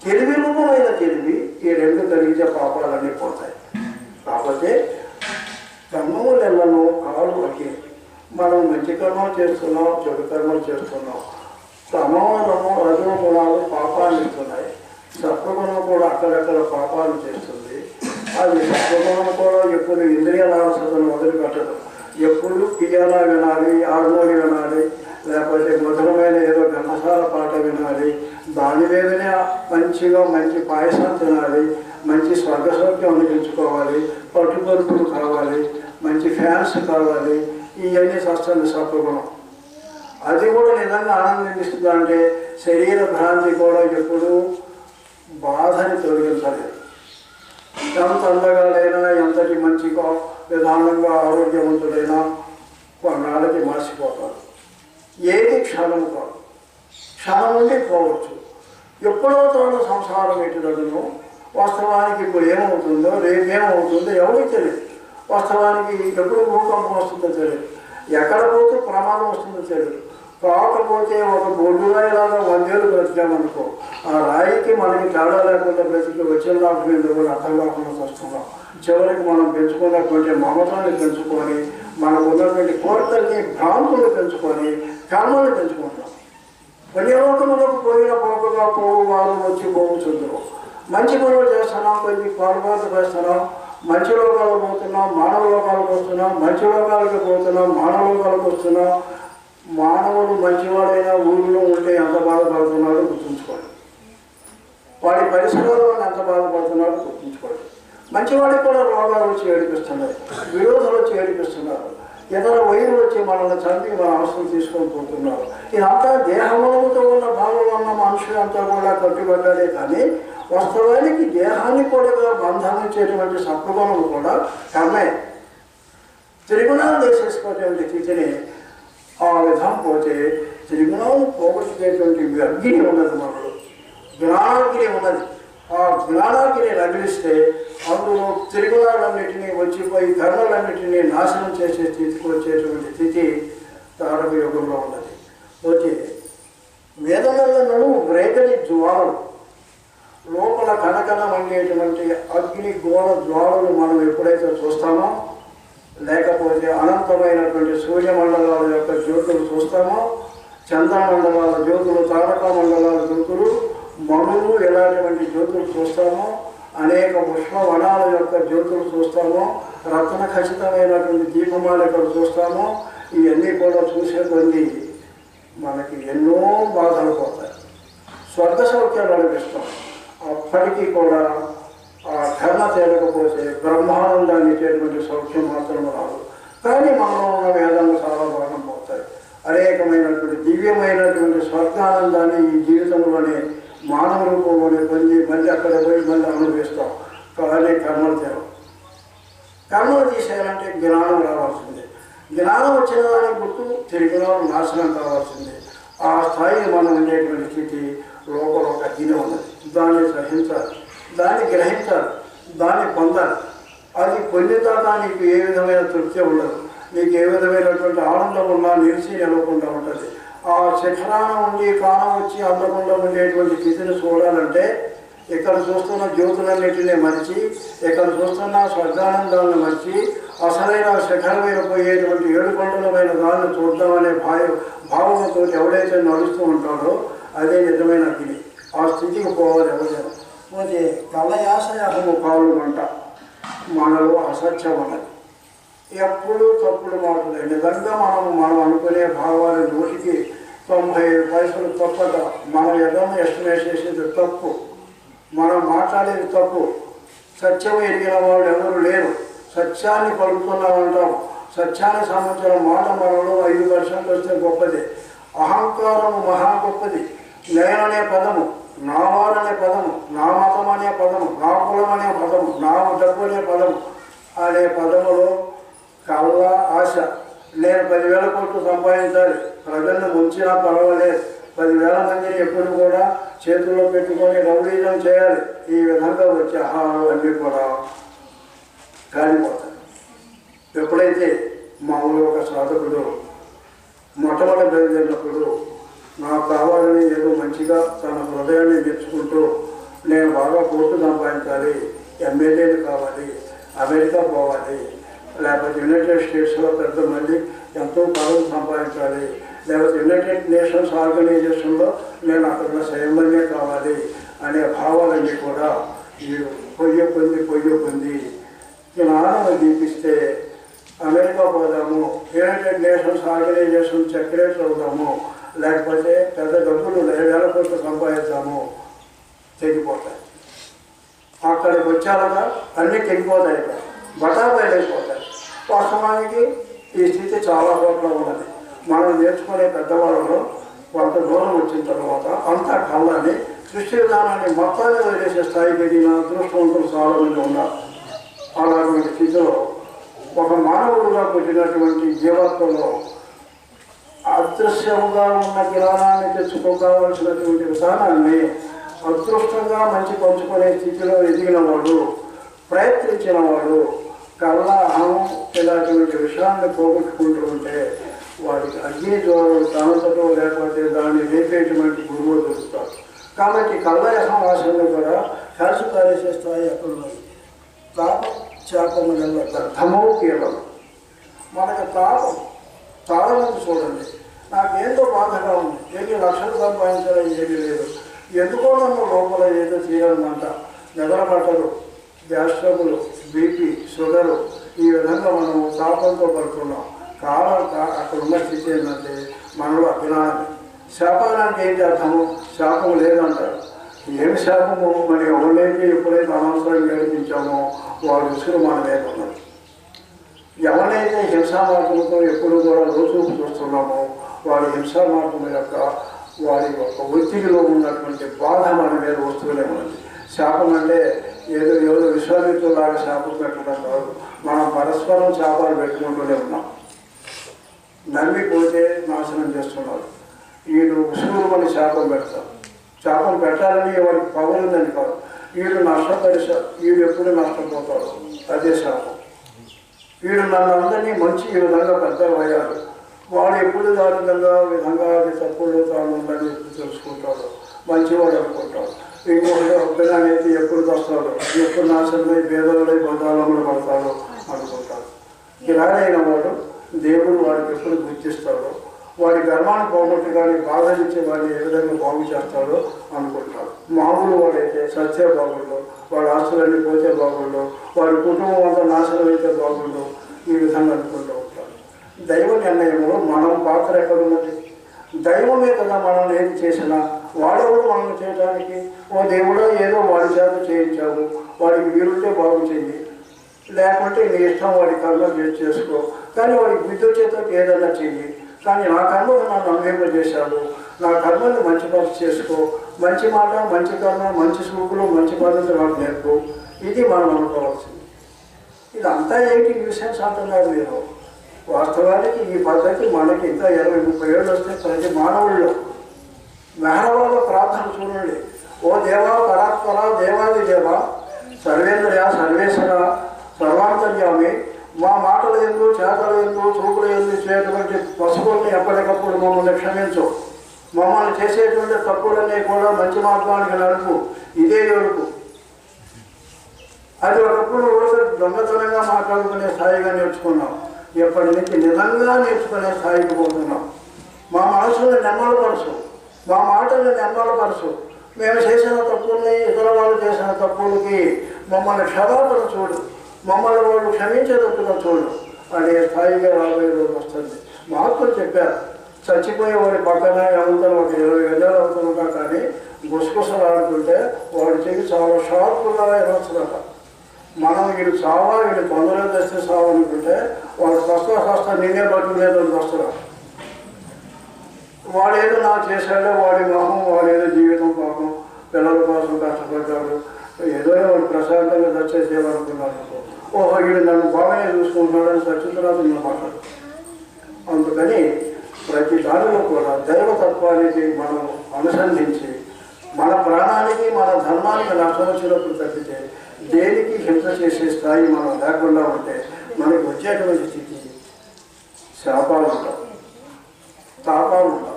తెలివి రూపమైన తెలివి, ఈ రెండు కలిగితే పాపాలన్నీ పోతాయి. కాకపోతే కర్మములను కాలు అగ్గి. మనం మంచి కర్మలు చేస్తున్నాం, చెడు కర్మలు చేస్తున్నాం. సమూలము రజో గుణాలు పాపాలు ఇస్తున్నాయి. సత్వగుణం కూడా అక్కడక్కడ పాపాలు చేస్తుంది. అది సత్వగుణం కూడా ఎప్పుడు ఇంద్రియ లాలసతను వదిలిపెట్టదు. ఎప్పుడు పియానా వినాలి, హార్మోని వినాలి, లేకపోతే మధురమైన ఏదో ఘంటసాల పాట వినాలి, దాని మీదనే మంచిగా మంచి పాయసం తినాలి, మంచి స్వర్గసౌఖ్యం అనిపించుకోవాలి, పట్టుబరుపులు కావాలి, మంచి ఫ్యాన్స్ కావాలి. ఇవన్నీ వస్తుంది సత్వగుణం. అది కూడా నిజంగా ఆనందిస్తుంది. అంటే శరీర భ్రాంతి కూడా ఎప్పుడు బాధని తొలగించలేదు. ఎంత అందగాడైనా, ఎంతటి మంచిగా విధానంగా ఆరోగ్యవంతుడైనా కొన్నాళ్ళకి మార్చిపోతారు. ఏది క్షణం కాదు, క్షణం నుండి పోవచ్చు. ఎప్పుడో తాను సంసారం ఎటుదను. వాస్తవానికి ఇప్పుడు ఏమవుతుందో, రేపేమవుతుందో ఎవరికి తెలియదు. వాస్తవానికి ఎప్పుడు భూకంపం వస్తుందో తెలియదు, ఎక్కడ పోతే ప్రమాదం వస్తుందో తెలియదు. కాకపోతే ఒక బొడ్డురాయిలాగా 100 ఏళ్ళు బ్రతికామనుకో, ఆ రాయికి మనకి తేడా లేకుండా బ్రతికి వచ్చిన లాభం ఎందుకు కూడా అర్థం కాకుండా వస్తున్నాం. చివరికి మనం పెంచుకున్నటువంటి మమతాన్ని పెంచుకొని, మనకు ఉన్నటువంటి కోరికల్ని భ్రాంతులు పెంచుకొని కర్మల్ని పెంచుకుంటాం. పుణ్యలోకములకు పోయిన పోకగా పోవు వారు వచ్చి పోవుచుందరు. మంచి పనులు చేస్తున్నాం, కొంచెం పాల్గొనలు చేస్తున్నాం, మంచి లోకాలకు పోతున్నాం, మానవ లోకాలకు వస్తున్నాం, మంచి లోకాలకు పోతున్నాం, మానవ లోకాలకు వస్తున్నాం. మానవుడు మంచివాడైనా ఊళ్ళో ఉంటే ఎంత బాధపడుతున్నాడో గుర్తుంచుకోండి. వాడి పరిసరాల్లో ఎంత బాధపడుతున్నాడో గుర్తుంచుకోండి. మంచివాడికి కూడా రోగాలు వచ్చి ఏడిపిస్తున్నాయి, విరోధాలు వచ్చి ఏడిపిస్తున్నారు, ఇతర వైరులు వచ్చి మనల్ని చంపి మన అవసరం తీసుకొని పోతున్నారు. ఇదంతా దేహములతో ఉన్న భావం ఉన్న మనుషులంతా కూడా కట్టుబడ్డాడే. కానీ వాస్తవానికి దేహాన్ని కూడా బంధించేటువంటి సత్వగుణం కూడా కర్మే. త్రిగుణాలు వేసేసుకోవటువంటి స్థితిని ఆ విధం పోతే త్రిగుణాలు పోగొట్టుకునేటువంటి అగ్ని ఉన్నది, మనలో జ్ఞానాగ్ని ఉన్నది. ఆ జ్ఞానాగ్ని రగిలిస్తే అందులో త్రిగుణాలన్నింటినీ వచ్చిపోయి కర్మలన్నింటినీ నాశనం చేసే స్థితికి వచ్చేటువంటి స్థితి తారక యుగంలో ఉన్నది. పోతే వేదనలను రేగని జ్వాలలు, లోపల కనకన వండేటువంటి అగ్ని గోళ జ్వాలలు మనం ఎప్పుడైతే చూస్తామో, లేకపోతే అనంతమైనటువంటి సూర్యమండలాల యొక్క జ్యోతులు చూస్తామో, చంద్రమండలాల జ్యోతులు, తారక మండలాల జ్యోతులు, మనులు ఎలాంటి జ్యోతులు చూస్తామో, అనేక పుష్పవనాల యొక్క జ్యోతులు చూస్తామో, రత్న ఖచ్చితమైనటువంటి దీపమాలికలు చూస్తామో, ఇవన్నీ కూడా చూసే కొద్ది మనకి ఎన్నో బాధలు పోతాయి, స్వర్గ సౌఖ్యాలు అనిపిస్తాం. అప్పటికీ కూడా ఆ కర్ణ తేలకపోతే బ్రహ్మానందాన్ని ఇచ్చేటువంటి సౌఖ్యం మాత్రం రాదు. కానీ మనలో ఉన్న వేదాలు చాలా భాగం పోతాయి. అనేకమైనటువంటి దివ్యమైనటువంటి స్వర్గానందాన్ని ఈ జీవితంలోనే మానవ రూపంలోనే పొంది మళ్ళీ అక్కడ పోయి మళ్ళీ అనుభవిస్తాం. కానీ కర్మలు తీరం. కర్మలు తీసేయాలంటే జ్ఞానం రావాల్సిందే. జ్ఞానం వచ్చిన దానికి గుర్తు తిరిగిన నాశనం కావాల్సిందే. ఆ స్థాయిని మనం ఉండేటువంటి స్థితి లోపల ఒక అగ్ని ఉన్నది. దాన్ని సహించాలి, దాన్ని గ్రహించాలి, దాన్ని పొందాలి. అది పొందితాక నీకు ఏ విధమైన తృప్తి ఉండదు. నీకు ఏ విధమైనటువంటి ఆనందం ఉన్నా నిలిచి నిలవకుండా ఉంటుంది. ఆ శిఖరాన ఉండి కాలం వచ్చి అందకుండా ఉండేటువంటి స్థితిని చూడాలంటే ఇక్కడ చూస్తున్న జ్యోతులన్నిటినీ మరిచి, ఇక్కడ చూస్తున్న స్వర్గానందాలను మరిచి అసలైన శిఖరం మీద పోయేటువంటి 7 కొండలమైన దాన్ని చూద్దామనే భావంతో ఎవడైతే నడుస్తూ ఉంటాడో అదే నిజమైన అగ్ని. ఆ స్థితికి పోవాలి ఎవరైనా. పోతే కలయాసయాసము కావులు అంట. మనలో అసత్యం ఉన్నది. ఎప్పుడు తప్పుడు మాటలే. నిజంగా మనం అనుకునే భావాలు 100కి 95% తప్పక మనం ఏదైనా ఎస్టిమేట్ చేసేది తప్పు, మనం మాట్లాడేది తప్పు. సత్యం ఎరిగిన వాళ్ళు ఎవరు లేరు. సత్యాన్ని పలుకుతున్నామంటాం. సత్యానికి సంబంధించిన మాట మనలో 5% వస్తే గొప్పది. అహంకారము మహా గొప్పది. నేననే పదము, నా వారనే పదము, నా మతం అనే పదము, నా కులం అనే పదము, నా డబ్బు అనే పదము అనే పదములో కళ్ళ ఆశ. నేను 10,000 కోట్లు సంపాదించాలి, ప్రజలను ముంచినా పర్వాలేదు, 10,000 మందిని ఎప్పుడు కూడా చేతుల్లో పెట్టుకొని రౌడీజం చేయాలి. ఈ విధంగా వచ్చే ఆహారాలు అన్నీ కూడా కాలిపోతాయి. ఎప్పుడైతే మామూలు ఒక సాధకుడు మొట్టమొదటి బయలుదేరినప్పుడు నాకు కావాలని ఏదో మంచిగా తన హృదయాన్ని మెచ్చుకుంటూ నేను బాగా కోర్టు సంపాదించాలి, ఎమ్మెల్యేలు కావాలి, అమెరికా పోవాలి, లేకపోతే యునైటెడ్ స్టేట్స్లో పెద్ద మంది ఎంతో పదవులు సంపాదించాలి, లేకపోతే యునైటెడ్ నేషన్స్ ఆర్గనైజేషన్లో నేను అక్కడ స్వయంగా కావాలి అనే భావాలన్నీ కూడా మీరు పొయ్యి పొంది జ్ఞానం దీపిస్తే అమెరికా పోదాము, యునైటెడ్ నేషన్స్ ఆర్గనైజేషన్ సెక్రటరీ అవుదాము, లేకపోతే పెద్ద డబ్బులు 1,000 కోట్లు సంపాదిస్తాము, తెగిపోతాయి. అక్కడికి వచ్చాక అన్నీ తెగిపోతాయి, బటాబాయిలు అయిపోతాయి. వాస్తవానికి ఈ స్థితి చాలా చోట్ల ఉన్నది. మనం నేర్చుకునే పెద్దవాళ్ళలో కొంత దూరం వచ్చిన తర్వాత అంతా కళ్ళని సృష్టి విధానాన్ని మొత్తాన్ని వదిలేసే స్థాయికి ఎదిగిన అదృష్టవంతులు చాలా మంది ఉన్నారు. అలాంటి స్థితిలో ఒక మానవుడుగా పుట్టినటువంటి జీవాత్మలో అదృశ్యముగా ఉన్న జ్ఞానాన్ని తెచ్చుకోవాల్సినటువంటి విధానాన్ని అదృష్టంగా మంచి పంచుకునే స్థితిలో ఎదిగిన వాడు, ప్రయత్నించిన వాడు కళ్ళ అహం ఇలాంటి విషయాన్ని పోగొట్టుకుంటూ ఉంటే వాడికి అగ్ని జ్వరం తనతతో లేకపోతే దాన్ని లేపేటువంటి గురువు దొరుకుతారు. కాబట్టి కళ్ళ అహం ఆశలు కూడా కలిసి పారేసే స్థాయి ఎక్కడ ఉన్నది. తాపం శాపం వల్ల అర్థమో కీలం. మనకు తాపం చాలా మంది చూడండి, నాకేందో బాధగా ఉంది, ఎన్ని లక్షలు సంపాదించాలని ఏమీ లేదు, ఎందుకో నన్ను లోపల ఏదో చేయాలన్నమాట, నిద్రపట్టలు, గ్యాస్ ట్రబుల్, బీపీ, షుగరు, ఈ విధంగా మనము శాపంతో పడుతున్నాం. కాలం అక్కడ ఉన్న స్థితి ఏంటంటే మనలో అజ్ఞానం. శాపానికి ఏంటి అర్థము? శాపం లేదంటారు. ఏమి శాపము? మరి ఎవరినైతే ఎప్పుడైతే అనవసరంగా ఏడిపించామో వాడు ఉసురు మన మీద ఉన్నది. ఎవరైతే హింసామార్గంతో ఎప్పుడు కూడా రోజుకు చూస్తున్నామో వాడి హింసామార్గం యొక్క వాడి యొక్క ఒత్తిడిలో ఉన్నటువంటి బాధ మన మీద వస్తూనే ఉన్నది. శాపం అంటే ఏదో విశ్వామిత్రులాగా శాపం పెట్టడం కాదు. మనం పరస్పరం శాపాలు పెట్టుకుంటూనే ఉన్నాం. నమ్మిపోతే నాశనం చేస్తున్నారు. వీడు ఉసురుమని శాపం పెడతారు. శాపం పెట్టాలని వాడికి పవన్ ఉందని కాదు, వీడు నష్టపరిచారు, వీడు ఎప్పుడు నష్టపోతాడు, అదే శాపం. వీడు నన్ను అందరినీ మంచి ఈ విధంగా పెద్దలు అయ్యారు, వాడు ఎప్పుడు దాని విధంగా అది తప్పులు తాను ఉందని ఎప్పుడు తెలుసుకుంటాడు, మంచివాడు అనుకుంటాడు. ఇంకొకటి అభ్యనానైతే ఎప్పుడు వస్తాడు, ఎప్పుడు నాశనమై పేదలై బంధాలంలో పడతాడు అనుకుంటాడు. ఇలాగైన వాడు దేవుడు వాడికి ఎప్పుడు గుర్తిస్తాడో, వాడి గర్వాన్ని పోగొట్టు కానీ బాధనిచ్చే వాడిని ఏ విధంగా బాగు చేస్తాడో అనుకుంటాడు. మామూలు వాడైతే సత్య బాగుండు, వాడి ఆస్తులన్నీ పోతే బాగుండు, వాడి కుటుంబం అంతా నాశనం అయితే బాగుండు, ఈ విధంగా అనుకుంటూ ఉంటాడు. దైవ నిర్ణయంలో మనం పాత్ర ఎక్కడున్నది? దైవమే కదా మనం ఏది చేసినా. వాడెవడు మనం చేయడానికి? ఓ దేవుడో ఏదో వాడి చేత చేయించావు, వాడికి వీలుంటే బాగు చెయ్యి, లేకుంటే నీ ఇష్టం, వాడి కర్మ చేసుకో, కానీ వాడికి విద్యుత్ చేత ఏదైనా చెయ్యి, కానీ నా కర్మను నన్ను అనుభవింపజేశాడు, నా కర్మని మంచి పని చేసుకో, మంచి మాట, మంచి కర్మ, మంచి సూకులు, మంచి పద్ధతి నాకు నేర్పు. ఇది మనం అనుకోవాల్సింది. ఇదంతా ఏంటి న్యూసెన్స్ అంటున్నారు మీరు. వాస్తవానికి ఈ పద్ధతి మనకి ఇంకా 20-30 ఏళ్ళు వస్తే ప్రతి మానవుల్లో మెహరవాళ్ళ ప్రార్థన చూడండి. ఓ దేవా పరాత్పర దేవాది దేవ సర్వేంద్రయ సర్వేశ్వర సర్వాంతర్యామి, మా మాటల ఎందు, చేతల ఎందు, చూపుల ఎందు చేయటువంటి పశువుల్ని ఎప్పటికప్పుడు మమ్మల్ని క్షమించు, మమ్మల్ని చేసేటువంటి తప్పులన్నీ కూడా మంచి మార్గానికి నడుపు. ఇదే ఏడుపు. అది ఒకప్పుడు దొంగతనంగా మాట్లాడుకునే స్థాయిగా నేర్చుకున్నాం. ఎప్పటి నుంచి నిజంగా నేర్చుకునే స్థాయికి పోతున్నాం. మా మనసుని నెమ్మలపరచు, మా మాటల్ని నెమ్మలపరచు, మేము చేసిన తప్పుల్ని, ఇతర వాళ్ళు చేసిన తప్పులకి మమ్మల్ని క్షమాపణ చూడు, మమ్మల్ని వాళ్ళు క్షమించేటట్టుగా చూడు అనే స్థాయిగా రాబోయే రోజు వస్తుంది. మహాత్ములు చెప్పారు, చచ్చిపోయే వాడి పక్కన ఎవరితో ఒక 20 గజాలు అవుతుంటా కానీ గుసగుసలు ఆడుతుంటే వాడి చెవి చాలా షార్ప్గా ఎనొస్తుందట. మనం వీడు చావా, వీడు తొందరగా తెస్తే చావు అనుకుంటే వాడు సస్తా నేనే బతుకులేదని వస్తున్నాడు. వాడేదో నాకు చేశాడో, వాడి మొహం, వాడేదో జీవితం పాపం పిల్లల కోసం కష్టపడ్డాడు, ఏదో వాడు ప్రశాంతంగా చచ్చేసేవాడుకున్నాడు. ఓహో వీడు నన్ను బాగానే చూసుకుంటున్నాడని చచ్చిన తర్వాత నేను మాట్లాడు. అందుకని ప్రతి దానిలో కూడా దైవతత్వానికి మనం అనుసంధించి మన ప్రాణానికి, మన ధర్మానికి నష్టం వచ్చినప్పుడు తప్పితే దేనికి హింస చేసే స్థాయి మనం లేకుండా ఉంటే మనకి వచ్చేటువంటి స్థితి శాపాలు ఉంటాం, తాపాలు ఉంటాం.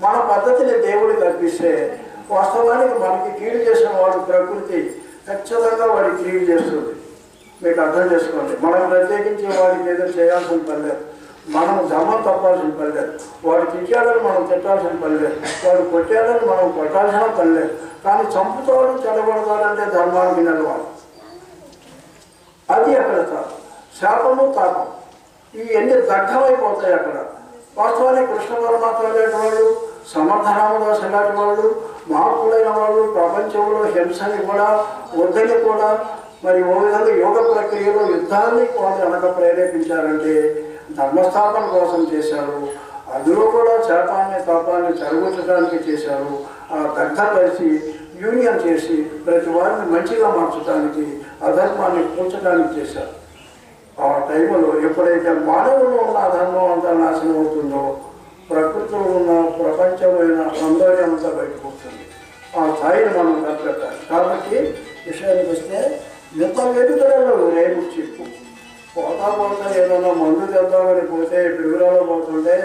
మన పద్ధతిని దేవుడికి అర్పిస్తే వాస్తవానికి మనకి కీడు చేసిన వాడు ప్రకృతి ఖచ్చితంగా వాడికి కీడు చేస్తుంది. మీకు అర్థం చేసుకోండి. మనం ప్రత్యేకించి వాడికి ఏదో చేయాల్సిన పని లేదు, మనం ధర్మం తప్పాల్సిన పని లేదు, వాడు తిట్టాడని మనం తిట్టాల్సిన పని లేదు, వాడు కొట్టాడని మనం కొట్టాల్సిన పని లేదు. కానీ చంపుతాడు, చెడగొడతాడంటే ధర్మానికి నిలవాలి. అది అక్కడ శాపము, తాపం ఇవన్నీ దగ్ధమైపోతాయి అక్కడ. వాస్తవానికి కృష్ణ పరమాత్మ లాంటి వాళ్ళు, సమర్థరామదాస్ లాంటి వాళ్ళు, మహాత్ములైన వాళ్ళు ప్రపంచంలో హింసని కూడా వద్దని కూడా మరి ఓ విధంగా యోగ ప్రక్రియలో యుద్ధాన్ని కూడా వెనక ప్రేరేపించారంటే ధర్మస్థాపన కోసం చేశారు. అందులో కూడా శాపాన్ని, తాపాన్ని చెడగొట్టడానికి చేశారు. ఆ దగ్ధపరిచి యూనియన్ చేసి ప్రతి వారిని మంచిగా మార్చడానికి, అధర్మాన్ని కూర్చడానికి చేశారు. ఆ టైంలో ఎప్పుడైతే మానవులో ఉన్న అధర్మం అంతా నాశనం అవుతుందో ప్రకృతిలో ఉన్న ప్రపంచమైన సౌందర్యం అంతా బయటకు వస్తుంది. ఆ స్థాయిని మనం కనిపెట్టాలి. కాబట్టి విషయానికి వస్తే ఎంత వెతుకలలో రేపు చెప్పు పోతా ఏదైనా మందు తెద్దామని పోతే వివరాలు పోతుంటే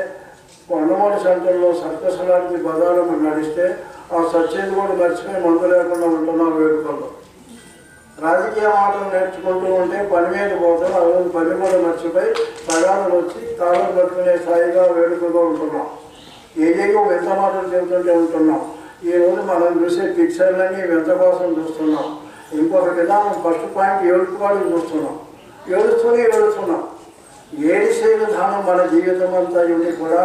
కొండమూడి సెంటర్లో సర్కస్ లాంటి బజార్లు నడిస్తే ఆ సచ్చేది కూడా మర్చిపోయి మందు లేకుండా ఉంటున్నాం వేడుకల్లో. రాజకీయ మాటలు నేర్చుకుంటూ ఉంటే పని మీద పోతాం, ఆ రోజు పని కూడా మర్చిపోయి తగాదులు వచ్చి తాళం పట్టుకునే స్థాయిగా వేడుకగా ఉంటున్నాం. ఏదేదో వింత మాటలు చెబుతుంటే ఉంటున్నాం. ఈరోజు మనం చూసే పిక్చర్లన్నీ వింత కోసం చూస్తున్నాం. ఇంకొక విధానం ఫస్ట్ పాయింట్ ఏడుపుకోవడం చూస్తున్నాం. ఏడుస్తున్నాం. ఏడిసే విధానం మన జీవితం అంతా ఉండి కూడా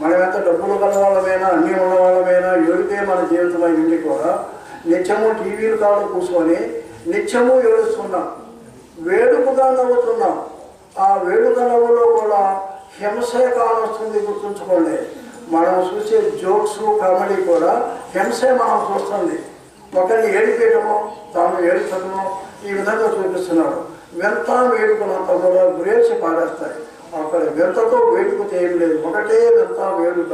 మనం ఎంత డబ్బులు కలవాళ్ళమైనా, అన్నీ ఉన్నవాళ్ళమైనా ఏడితే మన జీవితం అయి ఉండి కూడా నిత్యము టీవీలు కాదు కూర్చొని నిత్యము ఏడుస్తున్నాం, వేడుకగా నవ్వుతున్నాం. ఆ వేడుక నవ్వులో కూడా హింసే కానొస్తుంది. గుర్తుంచుకోండి, మనం చూసే జోక్స్, కామెడీ కూడా హింసే మనం చూస్తుంది. ఒకరిని ఏడిపేయడమో, తాను ఏడుచడమో ఈ విధంగా చూపిస్తున్నాడు. వింత వేడుకలంతా కూడా గురేసి పారేస్తాయి. అక్కడ వింతతో వేడుక ఏం లేదు, ఒకటే వింత వేడుక.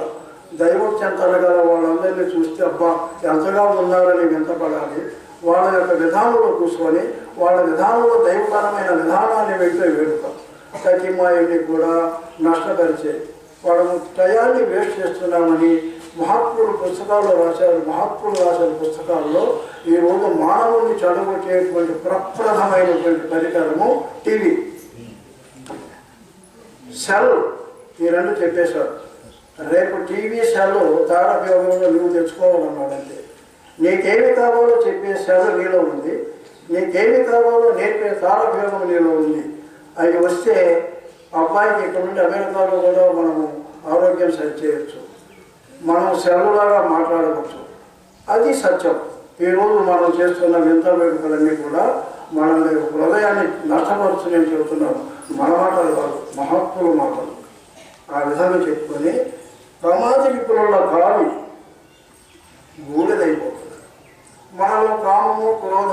దైవం చెంతనగల వాళ్ళందరినీ చూస్తే అబ్బా ఎంతగా ఉన్నారని వింతపడాలి. వాళ్ళ యొక్క విధానంలో కూర్చొని వాళ్ళ విధానంలో దైవపరమైన విధానాన్ని వెళ్తే వేడుక. సతీమాయిని కూడా నష్టపరిచే వాళ్ళము టయాన్ని వేస్ట్ చేస్తున్నామని మహాత్ములు పుస్తకాల్లో రాశారు. మహాత్ములు రాసిన పుస్తకాల్లో ఈరోజు మానవుని చెడగొట్టేటువంటి ప్రప్రథమైనటువంటి పరికరము టీవీ, సెల్. ఈ రెండు చెప్పేశారు. రేపు టీవీ, సెల్ తారకయోగంలో నువ్వు తెచ్చుకోవాలన్నాడంటే నీకేమి కావాలో చెప్పే సెల్ నీలో ఉంది, నీకేమి కావాలో నేర్పే తారకయోగం నీలో ఉంది. అది వస్తే అబ్బాయికి ఇక్కడ నుండి అమెరికాలో కూడా మనము ఆరోగ్యం సరి చేయవచ్చు, మనం సెలవులాగా మాట్లాడవచ్చు. అది సత్యం. ఈరోజు మనం చేస్తున్న వింత వేడుకలన్నీ కూడా మనల్ని హృదయాన్ని నష్టపరుచు నేను చెబుతున్నాను. మన మాటలు కాదు, మహాత్ముల మాటలు. ఆ విధంగా చెప్పుకొని ప్రమాద విపుల గాలి గూడెదైపోతుంది. మనలో కామము క్రోధం